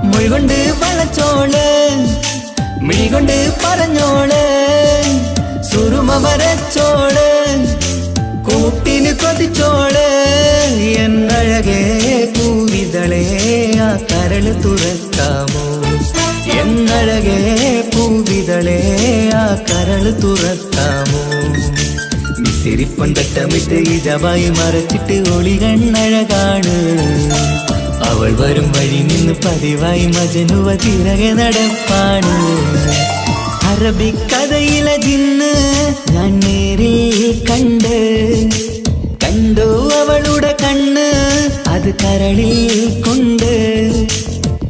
മൊഴികൊണ്ട് വളച്ചോള് മിഴികൊണ്ട് പറഞ്ഞോള് സുറുമ വരച്ചോള് കൂട്ടിന് കൊതിച്ചോള് എന്നഴകേ പൂവിതളേ ആ കരള് തുറക്കാമോ എന്നഴകേ പൂവിതളേ ആ കരള് തുറക്കാമോ മിസിരിപ്പൊണ്ടട്ടമിട്ട് ഈ ജബായി മറച്ചിട്ട് ഒളി കണ്ണഴകാണ് അവൾ വരും വഴി നിന്ന് പതിവായി മജനുവ പിറകെ നടപ്പാണ് അറബിക്കഥയിലെ ജിന്ന് ഞാൻ നേരിൽ കണ്ടു അവളുടെ കണ്ണ് അത് കരളിൽ കൊണ്ട്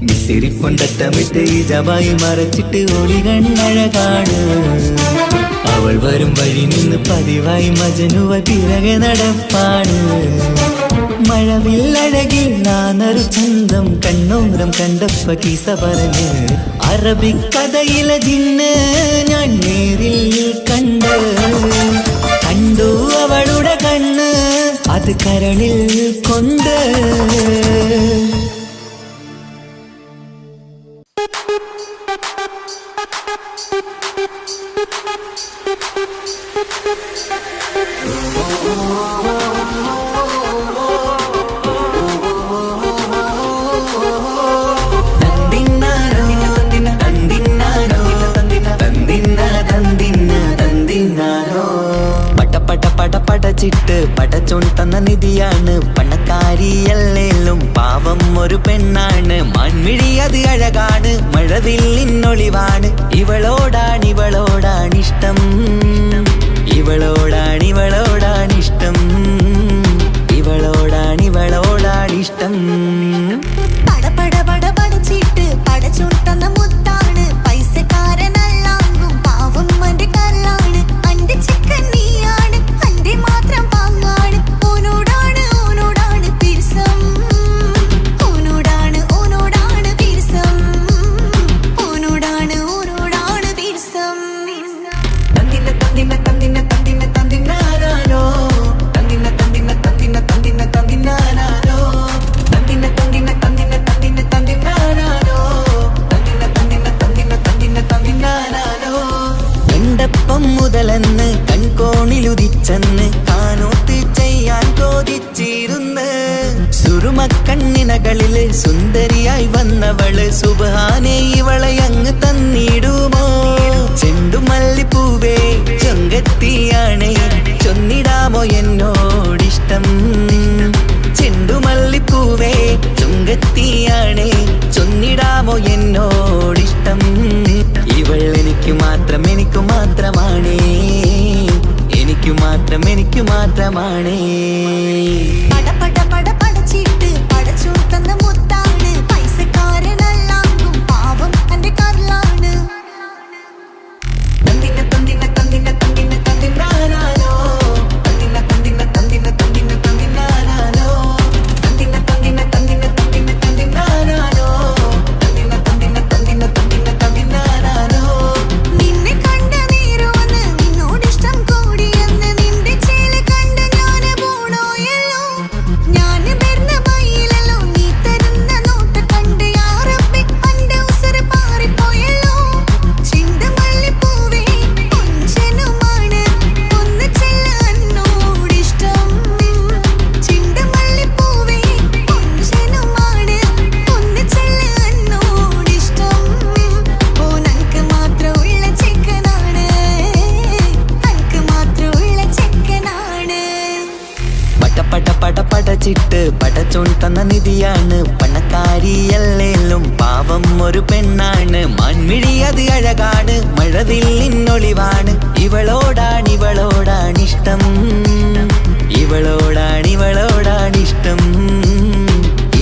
മിസിരിപ്പൊണ്ടട്ടമിട്ട് ഈ ജബായി മറച്ചിട്ട് ഒളി കണ്ണഴകാണ് അവൾ വരും വഴി നിന്ന് പതിവായി മജനുവ പിറകെ നടപ്പാണ് മഴവില്ലഴകില്ലാന്നൊരു ചന്തം കണ്ണോരം കണ്ടപ്പ കീസ പറഞ്ഞ് അറബിക്കഥയിലെ ജിന്ന് ഞാൻ നേരിൽ കണ്ടു അവളുടെ കണ്ണ് അത് കരളിൽ കൊണ്ട് പടച്ചിട്ട് പടച്ചോൻ തന്ന നിധിയാണ് പണക്കാരിയല്ലേലും പാവം ഒരു പെണ്ണാണ് മൺമിഴി അത് അഴകാണ് മഴവില്ലിന്നൊളിവാണ് ഇവളോടാണിഷ്ടം ഇവളോടാണിഷ്ടം ഇവളോടാണിഷ്ടം
പടച്ചിട്ട് പടച്ചോൻ തന്ന മുത്താണ് പൈസക്കാരനല്ലാങ്കും പാവം അന്റെ കല്ലാണ് അന്റെ ചിക്കൻ നീയാണ് അന്റെ മാത്രം പാങ്ങാണ് ഓനോടാണ് പിരിസം ഓനോടാണ് പിരിസം ഓനോടാണ്
സുറുമക്കണ്ണിനകളില് സുന്ദരിയായി വന്നവള് സുബ്ഹാനേ ഇവളെ അങ്ങ് തന്നിടുമോ ചെണ്ടുമല്ലിപ്പൂവേ ചൊങ്കത്തിയാണ് ചൊന്നിടാമോ എന്നോടിഷ്ടം ചെണ്ടുമല്ലിപ്പൂവേ ചൊങ്കത്തിയാണ് ചൊന്നിടാമോ എന്നോടിഷ്ടം ഇവൾ എനിക്ക് മാത്രം എനിക്ക് മാത്രമാണേ എനിക്ക് മാത്രം എനിക്ക് മാത്രമാണേ
പട പട പട പടച്ചിട്ട് പടച്ചോൻ തന്ന മുത്താണ് പൈസക്കാരനല്ലാങ്കും പാവം എന്റെ കർലാണ് തന്തിന തന്തിന തന്തിന തന്തിന തന്തിനാനാനോ തന്തിന തന്തിന തന്തിന തന്തിന തന്തിനാനാനോ തന്തിന തന്തിന തന്തിന തന്തിന തന്തിനാനാനോ തന്തിന തന്തിന തന്തിന തന്തിന തന്തിനാനാനോ നിന്നെ കണ്ട നേരോന്ന് നിന്നോടിഷ്ടം കൂടിയെന്ന് നിന്റെ ചേല് കണ്ട ഞാന് പോണോയല്ലോ ഞാന് വരുന്ന മയിലല്ലോ നീ തരുന്ന നോട്ട് കണ്ട് യാ റബ്ബി അന്റെ ഉസറ് പാറിപ്പോയല്ലോ ചെണ്ടുമല്ലിപ്പൂവേ കൊഞ്ചനുമാണ് ഒന്ന് ചെല്ല എന്നോടിഷ്ടം ചെണ്ടുമല്ലിപ്പൂവേ കൊഞ്ചനുമാണ് ഒന്ന് ചെല്ല എന്നോടിഷ്ടം ഓ നനക്ക് മാത്രമുള്ള ചെക്കനാണ് നനക്ക് മാത്രമുള്ള ചെക്കനാണ്
പട പട പട പടച്ചിട്ട് പടച്ചോൻ തന്ന നിധിയാണ് പണക്കാരിയല്ലേലും പാവം ഒരു പെണ്ണാണ് മാൻമിഴി അത് അഴകാണ് മഴവില്ലിന്നൊളിവാണ് ഇവളോടാണിഷ്ടം ഇവളോടാണിഷ്ടം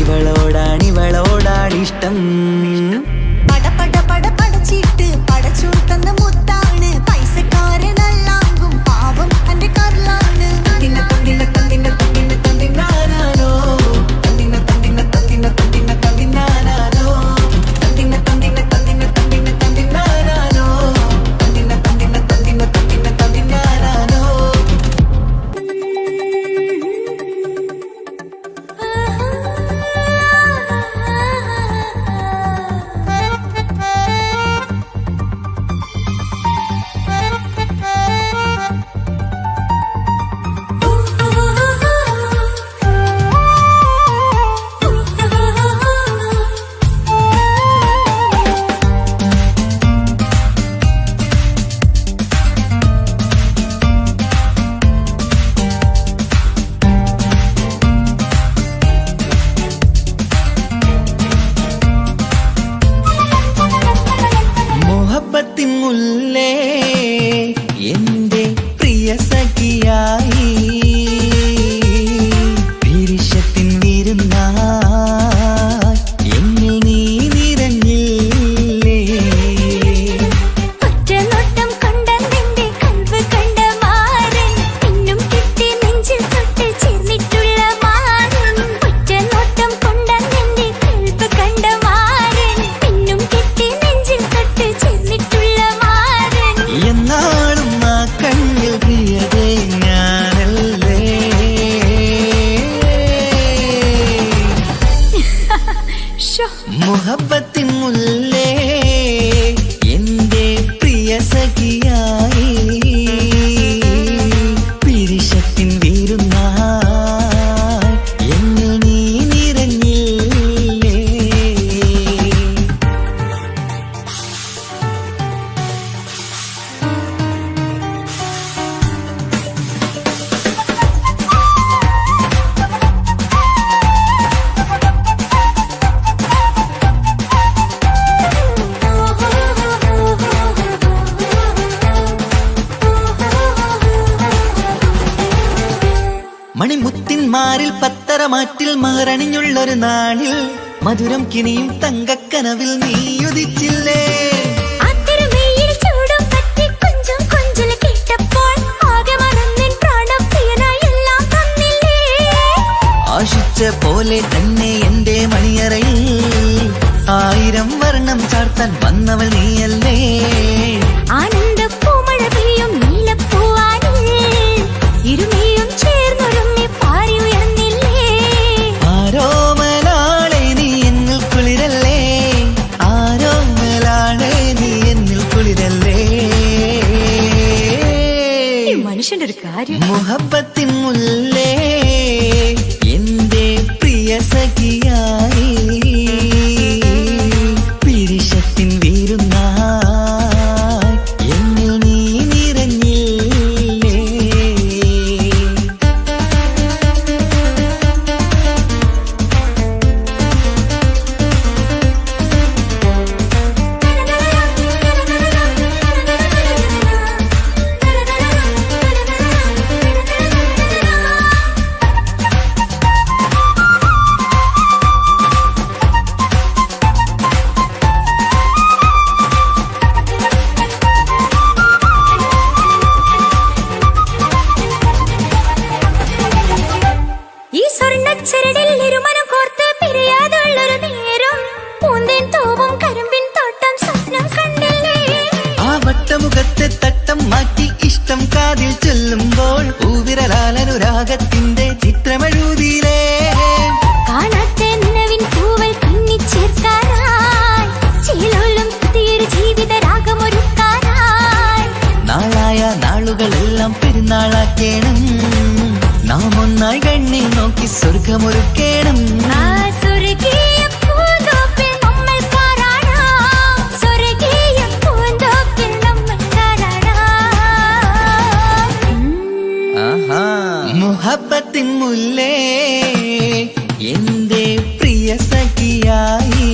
ഇവളോടാണിഷ്ടം
പട പട പട പടച്ചിട്ട് പടച്ചോൻ തന്ന മുത്താണ് പൈസക്കാരനല്ലാങ്കും പാവം എന്റെ കർലാണ് തന്തിന തന്തിന തന്തിന തന്തിന തന്തിനാനാനോ തന്തിന തന്തിന തന്തിന തന്തിന തന്തിനാനാനോ തന്തിന തന്തിന തന്തിന തന്തിന തന്തിനാനാനോ തന്തിന തന്തിന തന്തിന തന്തിന തന്തിനാനാനോ
മോഹബത്തിൻ മുല്ലേ എന്റെ പ്രിയ സഖിയായി പിരിശത്തിൻ വിരുന്നായി എന്നിൽ നീ നിറഞ്ഞില്ലേ
ഒറ്റനോട്ടം കൊണ്ടെന്റെ കൽവ് കണ്ട മാരൻ പിന്നും കിട്ടി നെഞ്ചിൽ തൊട്ട് ചേർന്നിട്ടുള്ള മാരൻ ഒറ്റനോട്ടം കൊണ്ടെന്റെ കൽവ് കണ്ട മാരൻ പിന്നും കിട്ടി നെഞ്ചിൽ തൊട്ട് ചേർന്നിട്ടുള്ള മാരൻ
എന്നാളും ആ കണ്ണിൽ പ്രിയതേ ഞാനല്ലേ മുഹബത്തിൻ മുല്ലേ എന്റെ പ്രിയ സഖിയായി പിരിശത്തിൻ വിരുന്നായി എന്നിൽ നീ നിറഞ്ഞില്ലേ മണിമുത്തിന്മാരിൽ പത്തരമാറ്റിൽ മഹറണിഞ്ഞുള്ളൊരു നാളിൽ മധുരം കിനിയും തങ്കക്കനവിൽ നീയുദിച്ചില്ലേ
അത്തരമേയിൽ ചൂടും പറ്റി കൊഞ്ചും കൊഞ്ചല് കേട്ടപ്പോൾ ആകെ മറന്നിൻ പ്രാണപ്രിയനായി എല്ലാം തന്നില്ലേ
ആശിച്ച പോലെ തന്നെ എന്റെ മണിയറയിൽ 1000 വർണ്ണം ചാർത്താൻ വന്നവൾ നീയല്ലേ
ആനന്ദ പൂമഴ പെയ്യും നീലപ്പൂവാനിൽ ഇരുമേയും ചേർന്നൊരുമ്മി പാറി ഉയർന്നില്ലേ
ആരോമലാളെ നീ എന്നിൽ കുളിരല്ലേ ആരോമലാളെ നീ എന്നിൽ കുളിരല്ലേ
മനുഷ്യന്റെ ഒരു കാര്യം
മുഹബത്തിൻ മുല്ലേ എന്റെ പ്രിയ സ്വർഗമൊരുക്കേണം. മുഹബത്തിൻ മുല്ലേ എന്റെ പ്രിയ സഖിയായി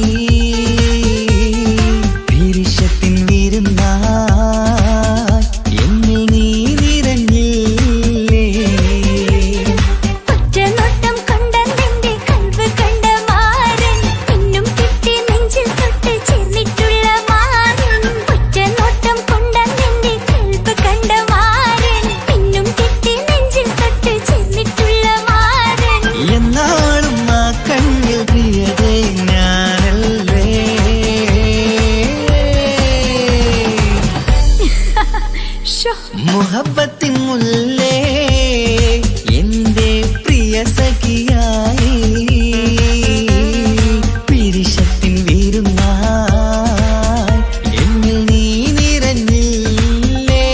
പിരിശത്തിൻ വിരുന്നായി എന്നിൽ നീ നിറഞ്ഞില്ലേ.
ഒറ്റനോട്ടം കൊണ്ടെന്റെ കൽവ് കണ്ട മാരൻ പിന്നും കിട്ടി നെഞ്ചിൽ തൊട്ട് ചേർന്നിട്ടുള്ള മാരൻ. ഒറ്റനോട്ടം കൊണ്ടെന്റെ കൽവ് കണ്ട മാരൻ പിന്നും കിട്ടി നെഞ്ചിൽ തൊട്ട് ചേർന്നിട്ടുള്ള മാരൻ.
എന്നാളും ആ കണ്ണിൽ പ്രിയതേ ഞാനല്ലേ. മുഹബത്തിൻ മുല്ലേ എന്റെ പ്രിയ സഖിയായി പിരിശത്തിൻ വിരുന്നായി എന്നിൽ നീ നിറഞ്ഞില്ലേ.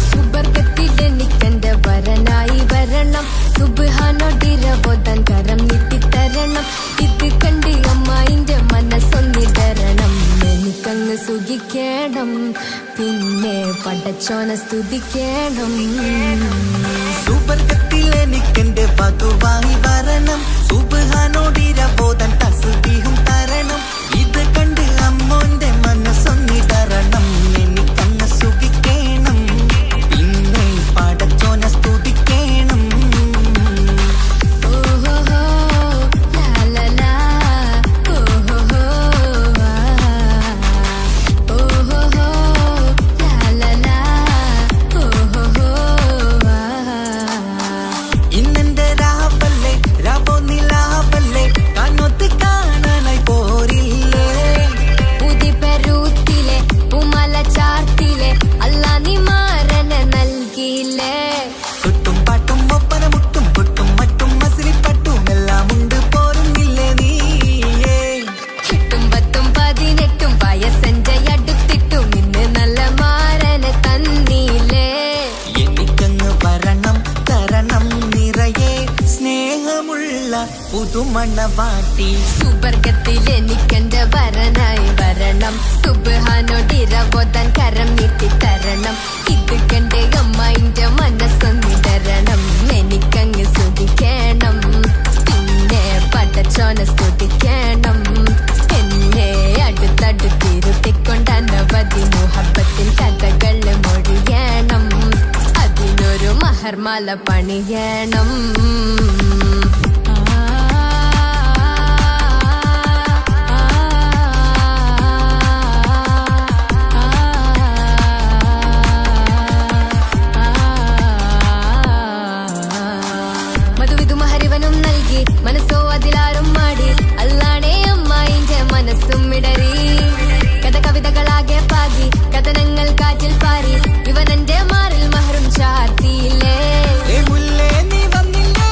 സുബർഗത്തിലെനിക്കെന്റെ വരനായി വരണം. സുബ്ഹാനോടിരവോദാൻ കരം നീട്ടിത്തരണം. ഇത് കണ്ട് അമ്മായിന്റെ മനസ്സൊന്നിടരണം. എനിക്കങ്ങ് സുഖിക്കണം, പിന്നെ പടച്ചോനെ സ്തുതിക്കണം.
സുബർഗത്തിൽ എനിക്കെന്റെ വധുവായി വരണം. സുബ്ഹാനോടിരവോദാൻ തസ്ബീഹും തരണം. ഇത് കണ്ട് അമ്മോന്റെ മനസ്സൊന്നിടരണം. എനിക്കങ്ങ് സുഖിക്കണം, പിന്നെ പടച്ചോനെ സ്തുതിക്കണം.
ഓഹോഹോ ലാലലാ, ഓഹോഹോ ഓഹോഹോ ലാലലാ, ഓഹോഹോ.
ഇന്നെന്റെ രാവല്ലേ രാവോ നിലാവല്ലേ കണ്ണൊത്ത് കാണാനായി പോരില്ലേ.
പുതിപ്പെരൂത്തിലെ പൂമല ചാർത്തിലെ അല്ലാ നീ മാരനെ നൽകിയില്ലേ.
ചുട്ടും പാട്ടും ഒപ്പന മുട്ടും കൊട്ടും മറ്റും മസിലിപ്പട്ടും എല്ലാം ഉണ്ട് പോരുന്നില്ലേ നീയേ.
8 10 18 വയസ്സെന്റെ അടുത്തിട്ടും ഇന്ന് നല്ല മാരനെ തന്നീലേ.
എനിക്കങ്ങ് വരണം തരണം നിറയെ സ്നേഹമുള്ള പുതുമണവാട്ടി.
സുബർഗത്തിലെനിക്കെന്റെ വരനായി വരണം. സുബ്ഹാനോടിരവോദാൻ കരം നീട്ടിത്തരണം. ഇത് കണ്ട് അമ്മായിന്റെ മനസ്സൊന്നിടരണം. എനിക്കങ്ങ് സുഖിക്കണം, പിന്നെ പടച്ചോനെ സ്തുതിക്കണം. എന്നെ അടുത്തടുത്തിരുത്തിക്കൊണ്ട് അനവധി മുഹബത്തിൻ കഥകൾ മൊഴിയണം. അതിനൊരു മഹർമാല പണിയണം. മധുവിധു മഹരിവനും നൽകി മനസ്സോ അതിലാരും മാടി. അല്ലാണേ അമ്മായിന്റെ മനസ്സും ഇടറി. കഥ കവിതകളാകെ പാകി, കഥനങ്ങൾ കാറ്റിൽ പാറി. ഇവനെന്റെ മാറിൽ മഹറും ചാർത്തിയില്ലേ.
ഏ മുല്ലേ നീ വന്നില്ലേ,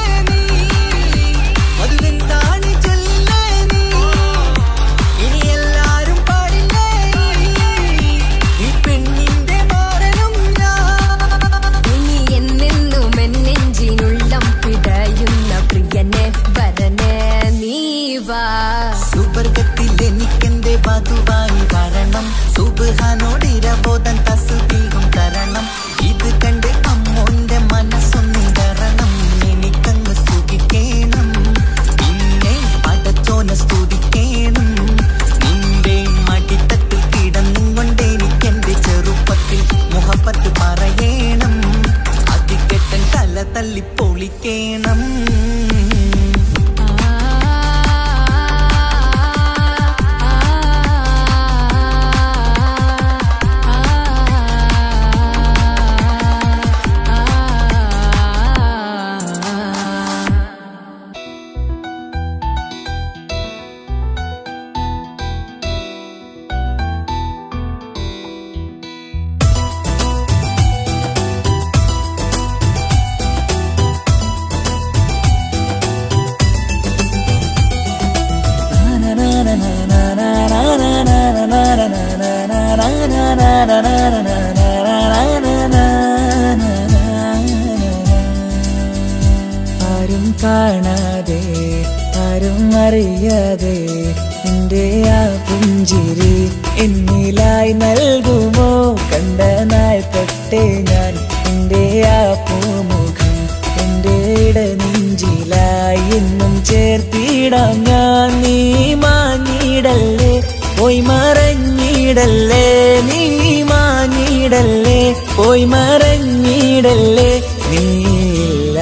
അറിയാതെ നിന്റെ ആ പുഞ്ചിരി എന്നിലായി നൽകുമോ? കണ്ട നാൾ തൊട്ടേ ഞാൻ നിന്റെ ആ പൂമുഖം എൻ്റെ ഇടനെഞ്ചിലായി എന്നും ചേർത്തിടാം ഞാൻ. നീ മാഞ്ഞിടല്ലേ, പോയി മറഞ്ഞിടല്ലേ, നീ മാഞ്ഞിടല്ലേ, പോയി മറഞ്ഞിടല്ലേ. നീയില്ല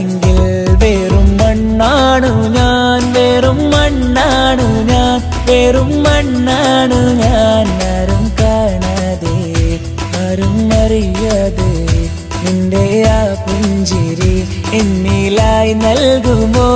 എങ്കിൽ വെറും മണ്ണാണു ഞാൻ, വെറും മണ്ണാണു ഞാൻ, വെറും മണ്ണാണു ഞാൻ. ആരും കാണാതെ ആരും അറിയാതെ നിന്റെ ആ പുഞ്ചിരി എന്നിലായി നൽകുമോ?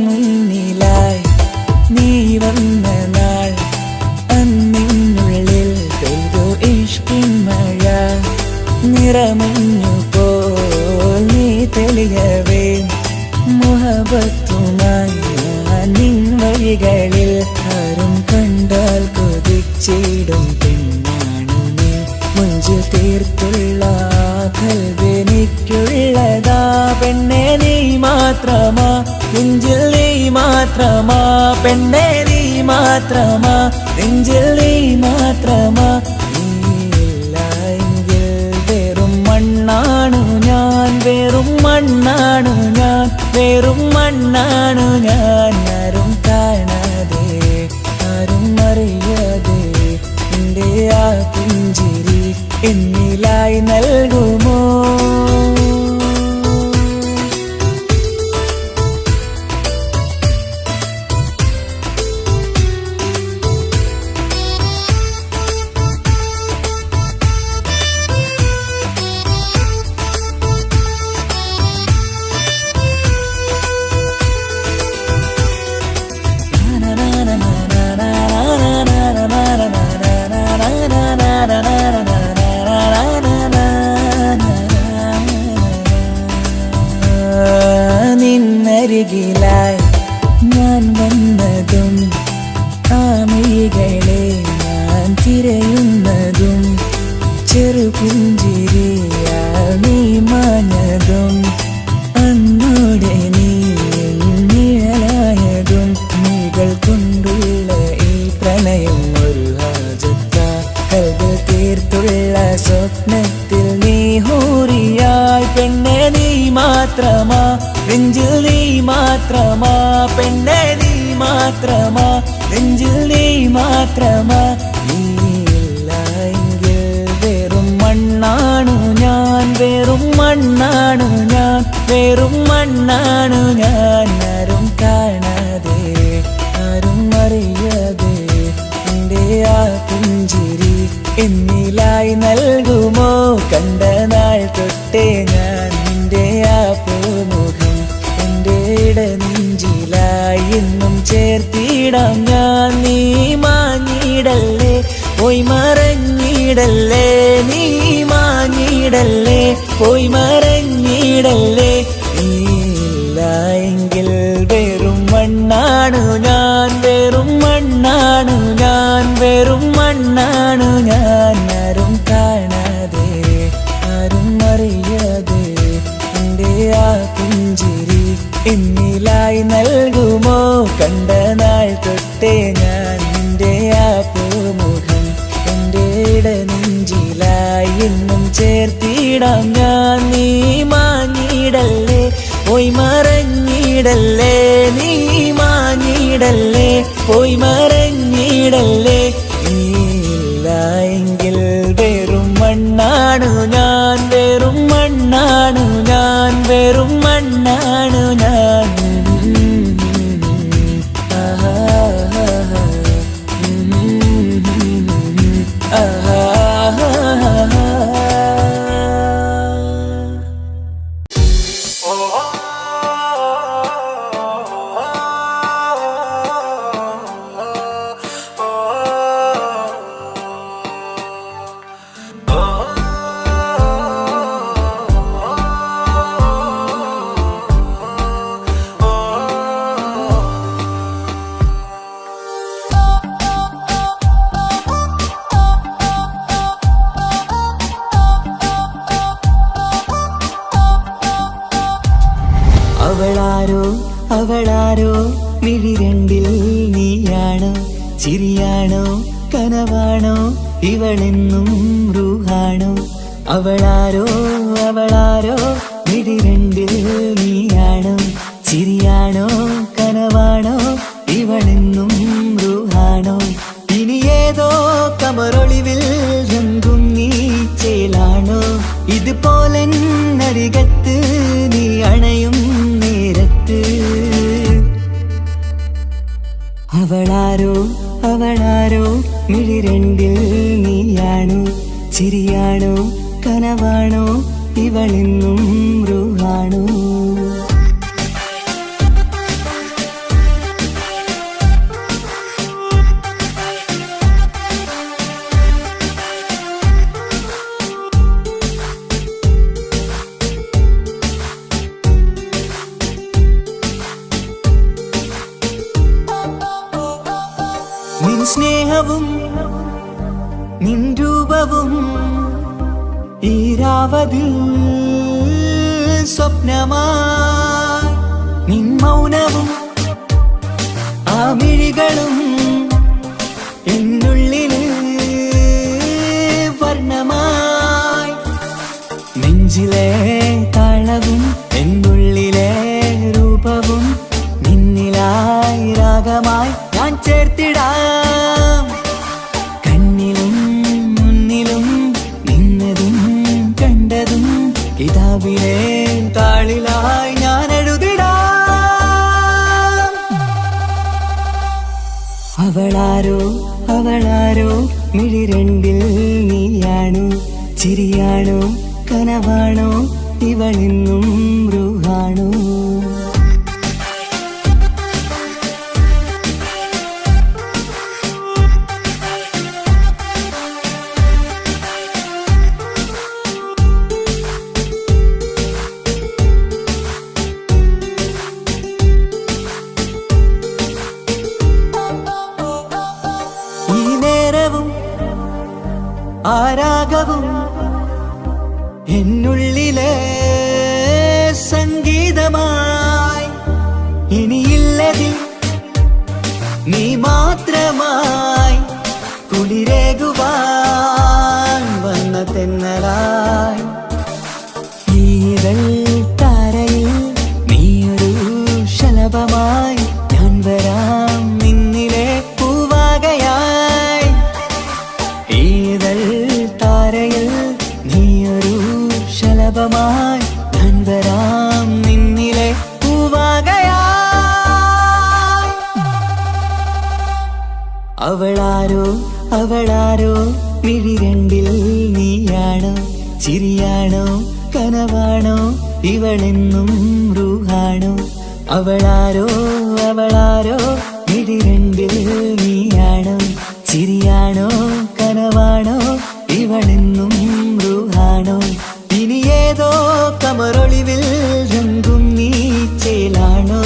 മുന്നിലായി നീ വന്ന നാൾ അന്നിനുള്ളിൽ പെയ്തു ഇഷ്കിൻ മഴ. നിറമഞ്ഞു പോൽ നീ തെളിയവേ മുഹബത്തുമായി ഞാൻ നിൻ വഴികളിൽ. ആരും കണ്ടാൽ കൊതിച്ചിടും പെണ്ണാണു നീ, മുഞ്ചിൽ തീർത്തുള്ള കൽവെനിക്കുള്ളതാ. പെണ്ണെ നീ മാത്രമാ, നെഞ്ചിൽ നീ മാത്രമാ, പെണ്ണെ നീ മാത്രമാ, നെഞ്ചിൽ നീ മാത്രമാ. നീയില്ല എങ്കിൽ വെറും മണ്ണാണു ഞാൻ, വെറും മണ്ണാണു ഞാൻ, വെറും മണ്ണാണു ഞാൻ. ആരും കാണാതെ ആരും അറിയാതെ നിന്റെ ആ പുഞ്ചിരി എന്നിലായി നൽകുമോ? നിന്നരികിലായി ഞാൻ വന്നതും ആമികളെ ഞാൻ തിരയുന്നതും ചെറുപുഞ്ചിരിയാ നീ മാഞ്ഞതും അന്നോടെ നീ നിഴലായതും നീകൾ കൊണ്ടുള്ള ഈ പ്രണയം ഒരു ഹാജത്ത കൽബ് തീർത്തുള്ള സ്വപ്നത്തിൽ നീ ഹൂറിയായി. പെണ്ണെ നീ മാത്രമാ, നെഞ്ചിൽ നീ മാത്രമാ, പെണ്ണെ നീ മാത്രമാ, നെഞ്ചിൽ നീ മാത്രമാ. നീയില്ല എങ്കിൽ വെറും മണ്ണാണു ഞാൻ, വെറും മണ്ണാണു ഞാൻ, വെറും മണ്ണാണു ഞാൻ. ആരും കാണാതെ ആരും അറിയാതെ നിന്റെ ആ പുഞ്ചിരി എന്നിലായി നൽകുമോ? കണ്ട നാൾ തൊട്ടേ ഞാൻ നിന്റെ ആ പൂമുഖം എൻ്റെ ഇടനെഞ്ചിലായി എന്നും ചേർത്തിടാം ഞാൻ. നീ മാഞ്ഞിടല്ലേ, പോയി മറഞ്ഞിടല്ലേ, നീ മാഞ്ഞിടല്ലേ, പോയി മറഞ്ഞിടല്ലേ. നീയില്ല എങ്കിൽ വെറും മണ്ണാണു ഞാൻ, വെറും മണ്ണാണു ഞാൻ, വെറും മണ്ണാണു ഞാൻ. ആരും കാണാതെ ആരും അറിയാതെ നിന്റെ ആ പുഞ്ചിരി എന്നിലായി നൽകുമോ? കണ്ട നാൾ തൊട്ടേ ഞാൻ നിന്റെ ആ പൂമുഖം എൻ്റെ ഇടനെഞ്ചിലായി എന്നും ചേർത്തിടാം ഞാൻ. നീ മാഞ്ഞിടല്ലേ, പോയി മറഞ്ഞിടല്ലേ, നീ മാഞ്ഞിടല്ലേ, പോയി മറഞ്ഞിടല്ലേ. നീയില്ല എങ്കിൽ വെറും മണ്ണാണു ഞാൻ, വെറും മണ്ണാണു ഞാൻ, വെറും മണ്ണാണു ഞാൻ. മിഴി രണ്ടിൽ നീയാണോ ചിരിയാണോ കനവാണോ ഇവളെന്നും റൂഹാണോ അവളാരോ അവളാരോ മിഴി രണ്ടിൽ നീയാണോ ചിരിയാണോ കനവാണോ ഇവളെന്നും റൂഹാണോ ഇനി ഏതോ കമറൊളിവിൽ രംഗും നീ ചേലാണോ ഇതുപോലെ നരികത്ത് നീ അണയും നേരത്ത് അവളാരോ അവളാരോ മിഴി രണ്ടിൽ നീയാണോ ചിരിയാണോ കനവാണോ ഇവളെന്നും റൂഹാണോ നിൻ സ്നേഹവും നിൻ രൂപവും ഈരാവതിൽ സ്വപ്നമായി നിൻ മൗനവും ആ മിഴികളും എന്നുള്ളിൽ വർണ്ണമായി നെഞ്ചിലെ താളവും എന്നുള്ളിലെ രൂപവും നിന്നിലായി രാഗമായി ഞാൻ ചേർത്തിടാം കണ്ണിലും മുന്നിലും നിന്നതും കണ്ടതും കിതാബിലെ താളിലായി ഞാൻ എഴുതിടാം അവളാരോ അവളാരോ മിഴി രണ്ടിൽ നീയാണോ ചിരിയാണോ കനവാണോ ഇവളെന്നും റൂഹാണോ ആരാഗവും എന്നുള്ളിലെ സംഗീതമായി ഇനിയില്ലതിൽ നീ മാത്രമായി കുളിരേകുവാൻ വന്ന തെന്നലായി ഈതൾ താരയിൽ നീയൊരു ശലഭമായി ഞാൻ വരാം നിന്നിലെ പൂവാകയായി ഈതൾ താരയിൽ നീയൊരു ശലഭമായി ഞാൻ വരാം നിന്നിലെ പൂവാകയായി അവളാരോ അവളാരോ മിഴി രണ്ടിൽ നീയാണോ ചിരിയാണോ കനവാണോ ഇവളെന്നും റൂഹാണോ അവളാരോ അവളാരോ മിഴി രണ്ടിൽ നീയാണോ ചിരിയാണോ കനവാണോ ഇവളെന്നും റൂഹാണോ ഇനി ഏതോ കമറൊളിവിൽ രംഗും നീ ചേലാണോ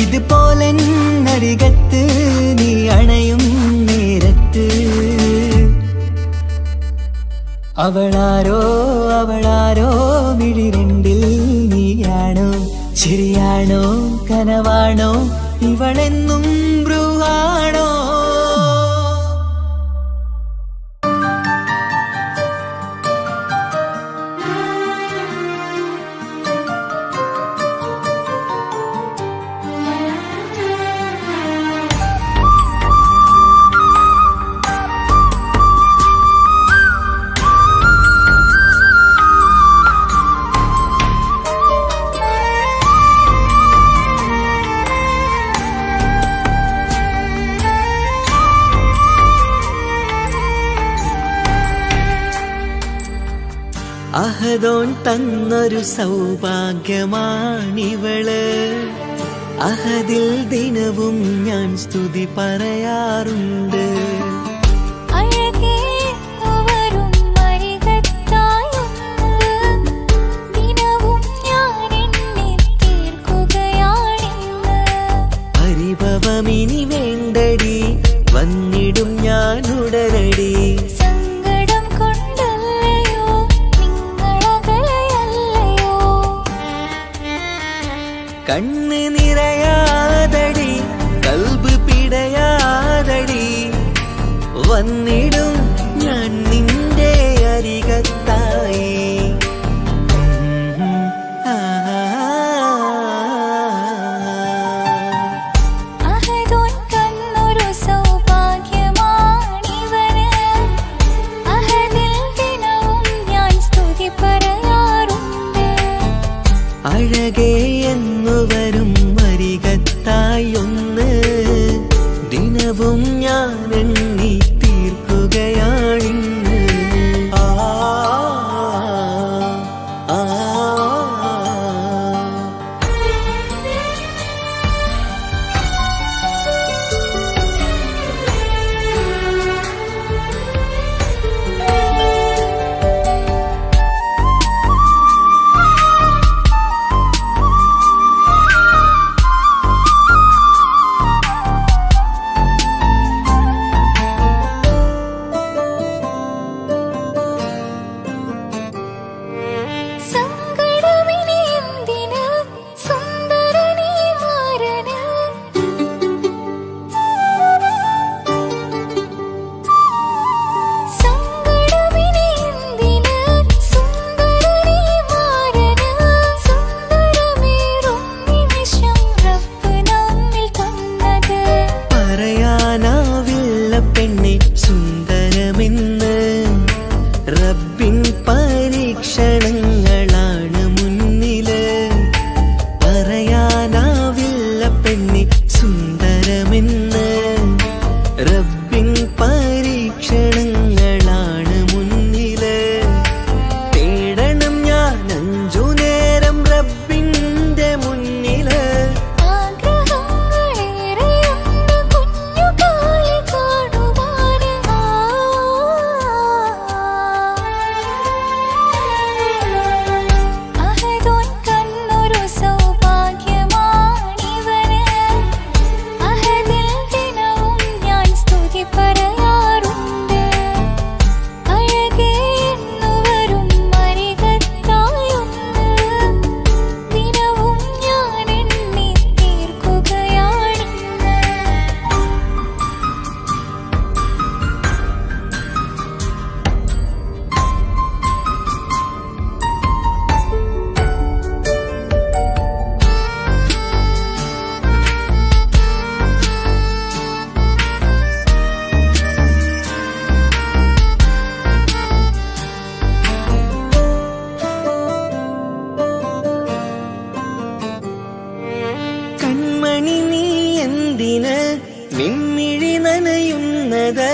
ഇതുപോലെ നരികത്ത് നീ അണയും നേരത്ത് അവളാരോ അവളാരോ മിഴി രണ്ടിൽ നീയാണോ ചിരിയാണോ കനവാണോ ഇവളെന്നും റൂഹാണോ അഹദോൻ തന്നൊരു സൗഭാഗ്യമാണിവള് അഹദിൽ ദിനവും ഞാൻ സ്തുതി പറയാറുണ്ട് പരിഭവമിനി വേണ്ടടി വന്നിടും ഞാൻ ഉടനടി കണ്ണ് നിറയാതടി നാളിലും ഞാൻ നിന്റെ അരികത്തായി.
അഹദോൻ തന്നൊരു സൗഭാഗ്യമാണിവന്. അഹദിൽ ദിനവും ഞാൻ സ്തുതി പറയാറുണ്ട്.
അഴകേ എന്നു വരും അരികത്തായി ഒന്ന്, ദിനവും ഞാൻ എണ്ണി തീർക്കുകയാണിന്ന്. ആ ആ
സങ്കടമിനി എന്തിന് സുന്ദരനീ മാരന്. സങ്കടമിനി എന്തിന് സുന്ദരനീ മാരന്. സുന്ദരമേറും നിമിഷം റബ്ബ് നമ്മിൽ തന്നത്.
പറയാനാവില്ല പെണ്ണെ സുന്ദരമെന്ന്, റബ്ബിൻ പരീക്ഷണങ്ങളാണ് മുന്നില്. പറയാനാവില്ല പെണ്ണെ സുന്ദരമെന്ന്, റബ്ബിൻ പരീക്ഷണങ്ങളാണ് മുന്നില്. തേടണം ഞാൻ 5 നേരം റബ്ബിന്റെ മുന്നില്.
ആഗ്രഹങ്ങളേറെയുണ്ട് കുഞ്ഞുകാലി കാണുവാന്. അഹദോൻ തന്നൊരു സൗഭാഗ്യമാണിവന്. അഹദിൽ ദിനവും ഞാൻ സ്തുതി പറയാറുണ്ട്. അഴകേ എന്നു വരും അരികത്തായൊന്ന്, ദിനവും ഞാൻ എണ്ണി തീർക്കുകയാണിന്ന്.
കൺമണി നീ എന്തിന് നിൻമിഴി നനയുന്നത്,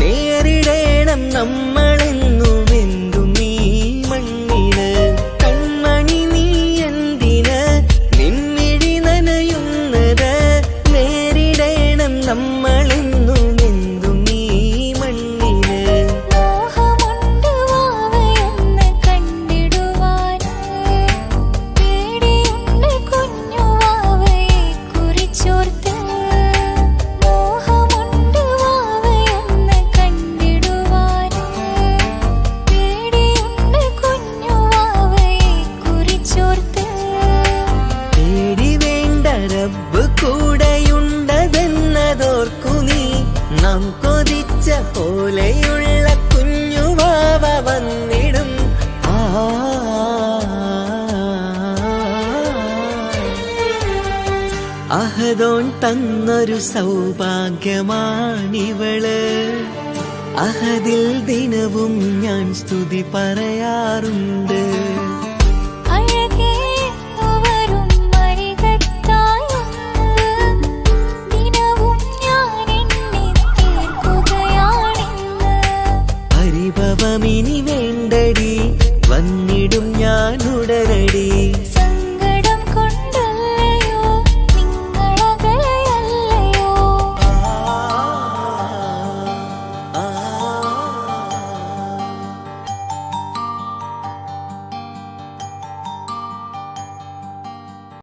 നേരിടേണം നമ്മളെന്നും എന്തും ഈ മണ്ണില്. കൺമണി നീ എന്തിന് നിൻമിഴി നനയുന്നത്, നേരിടേണം നമ്മളെന്നും എന്തും ഈ മണ്ണില്.
മോഹമുണ്ട് വാവയൊന്ന് കണ്ടിടുവാന്. പേടിയുണ്ട് കുഞ്ഞു വാവയെ കുറിച്ചോർത്ത്. മോഹമുണ്ട് വാവയൊന്ന് കണ്ടിടുവാന്. പേടിയുണ്ട് കുഞ്ഞു വാവയെ കുറിച്ചോർത്ത്.
പേടി വേണ്ട റബ്ബ് കൂടെയുണ്ടതെന്നതോർക്കു നീ, നാം കൊതിച്ച പോലെയുള്ള കുഞ്ഞുവാവ വന്നിടും. ആ അഹദോൻ തന്നൊരു സൗഭാഗ്യമാണിവള്. അഹദിൽ ദിനവും ഞാൻ സ്തുതി പറയാറുണ്ട്.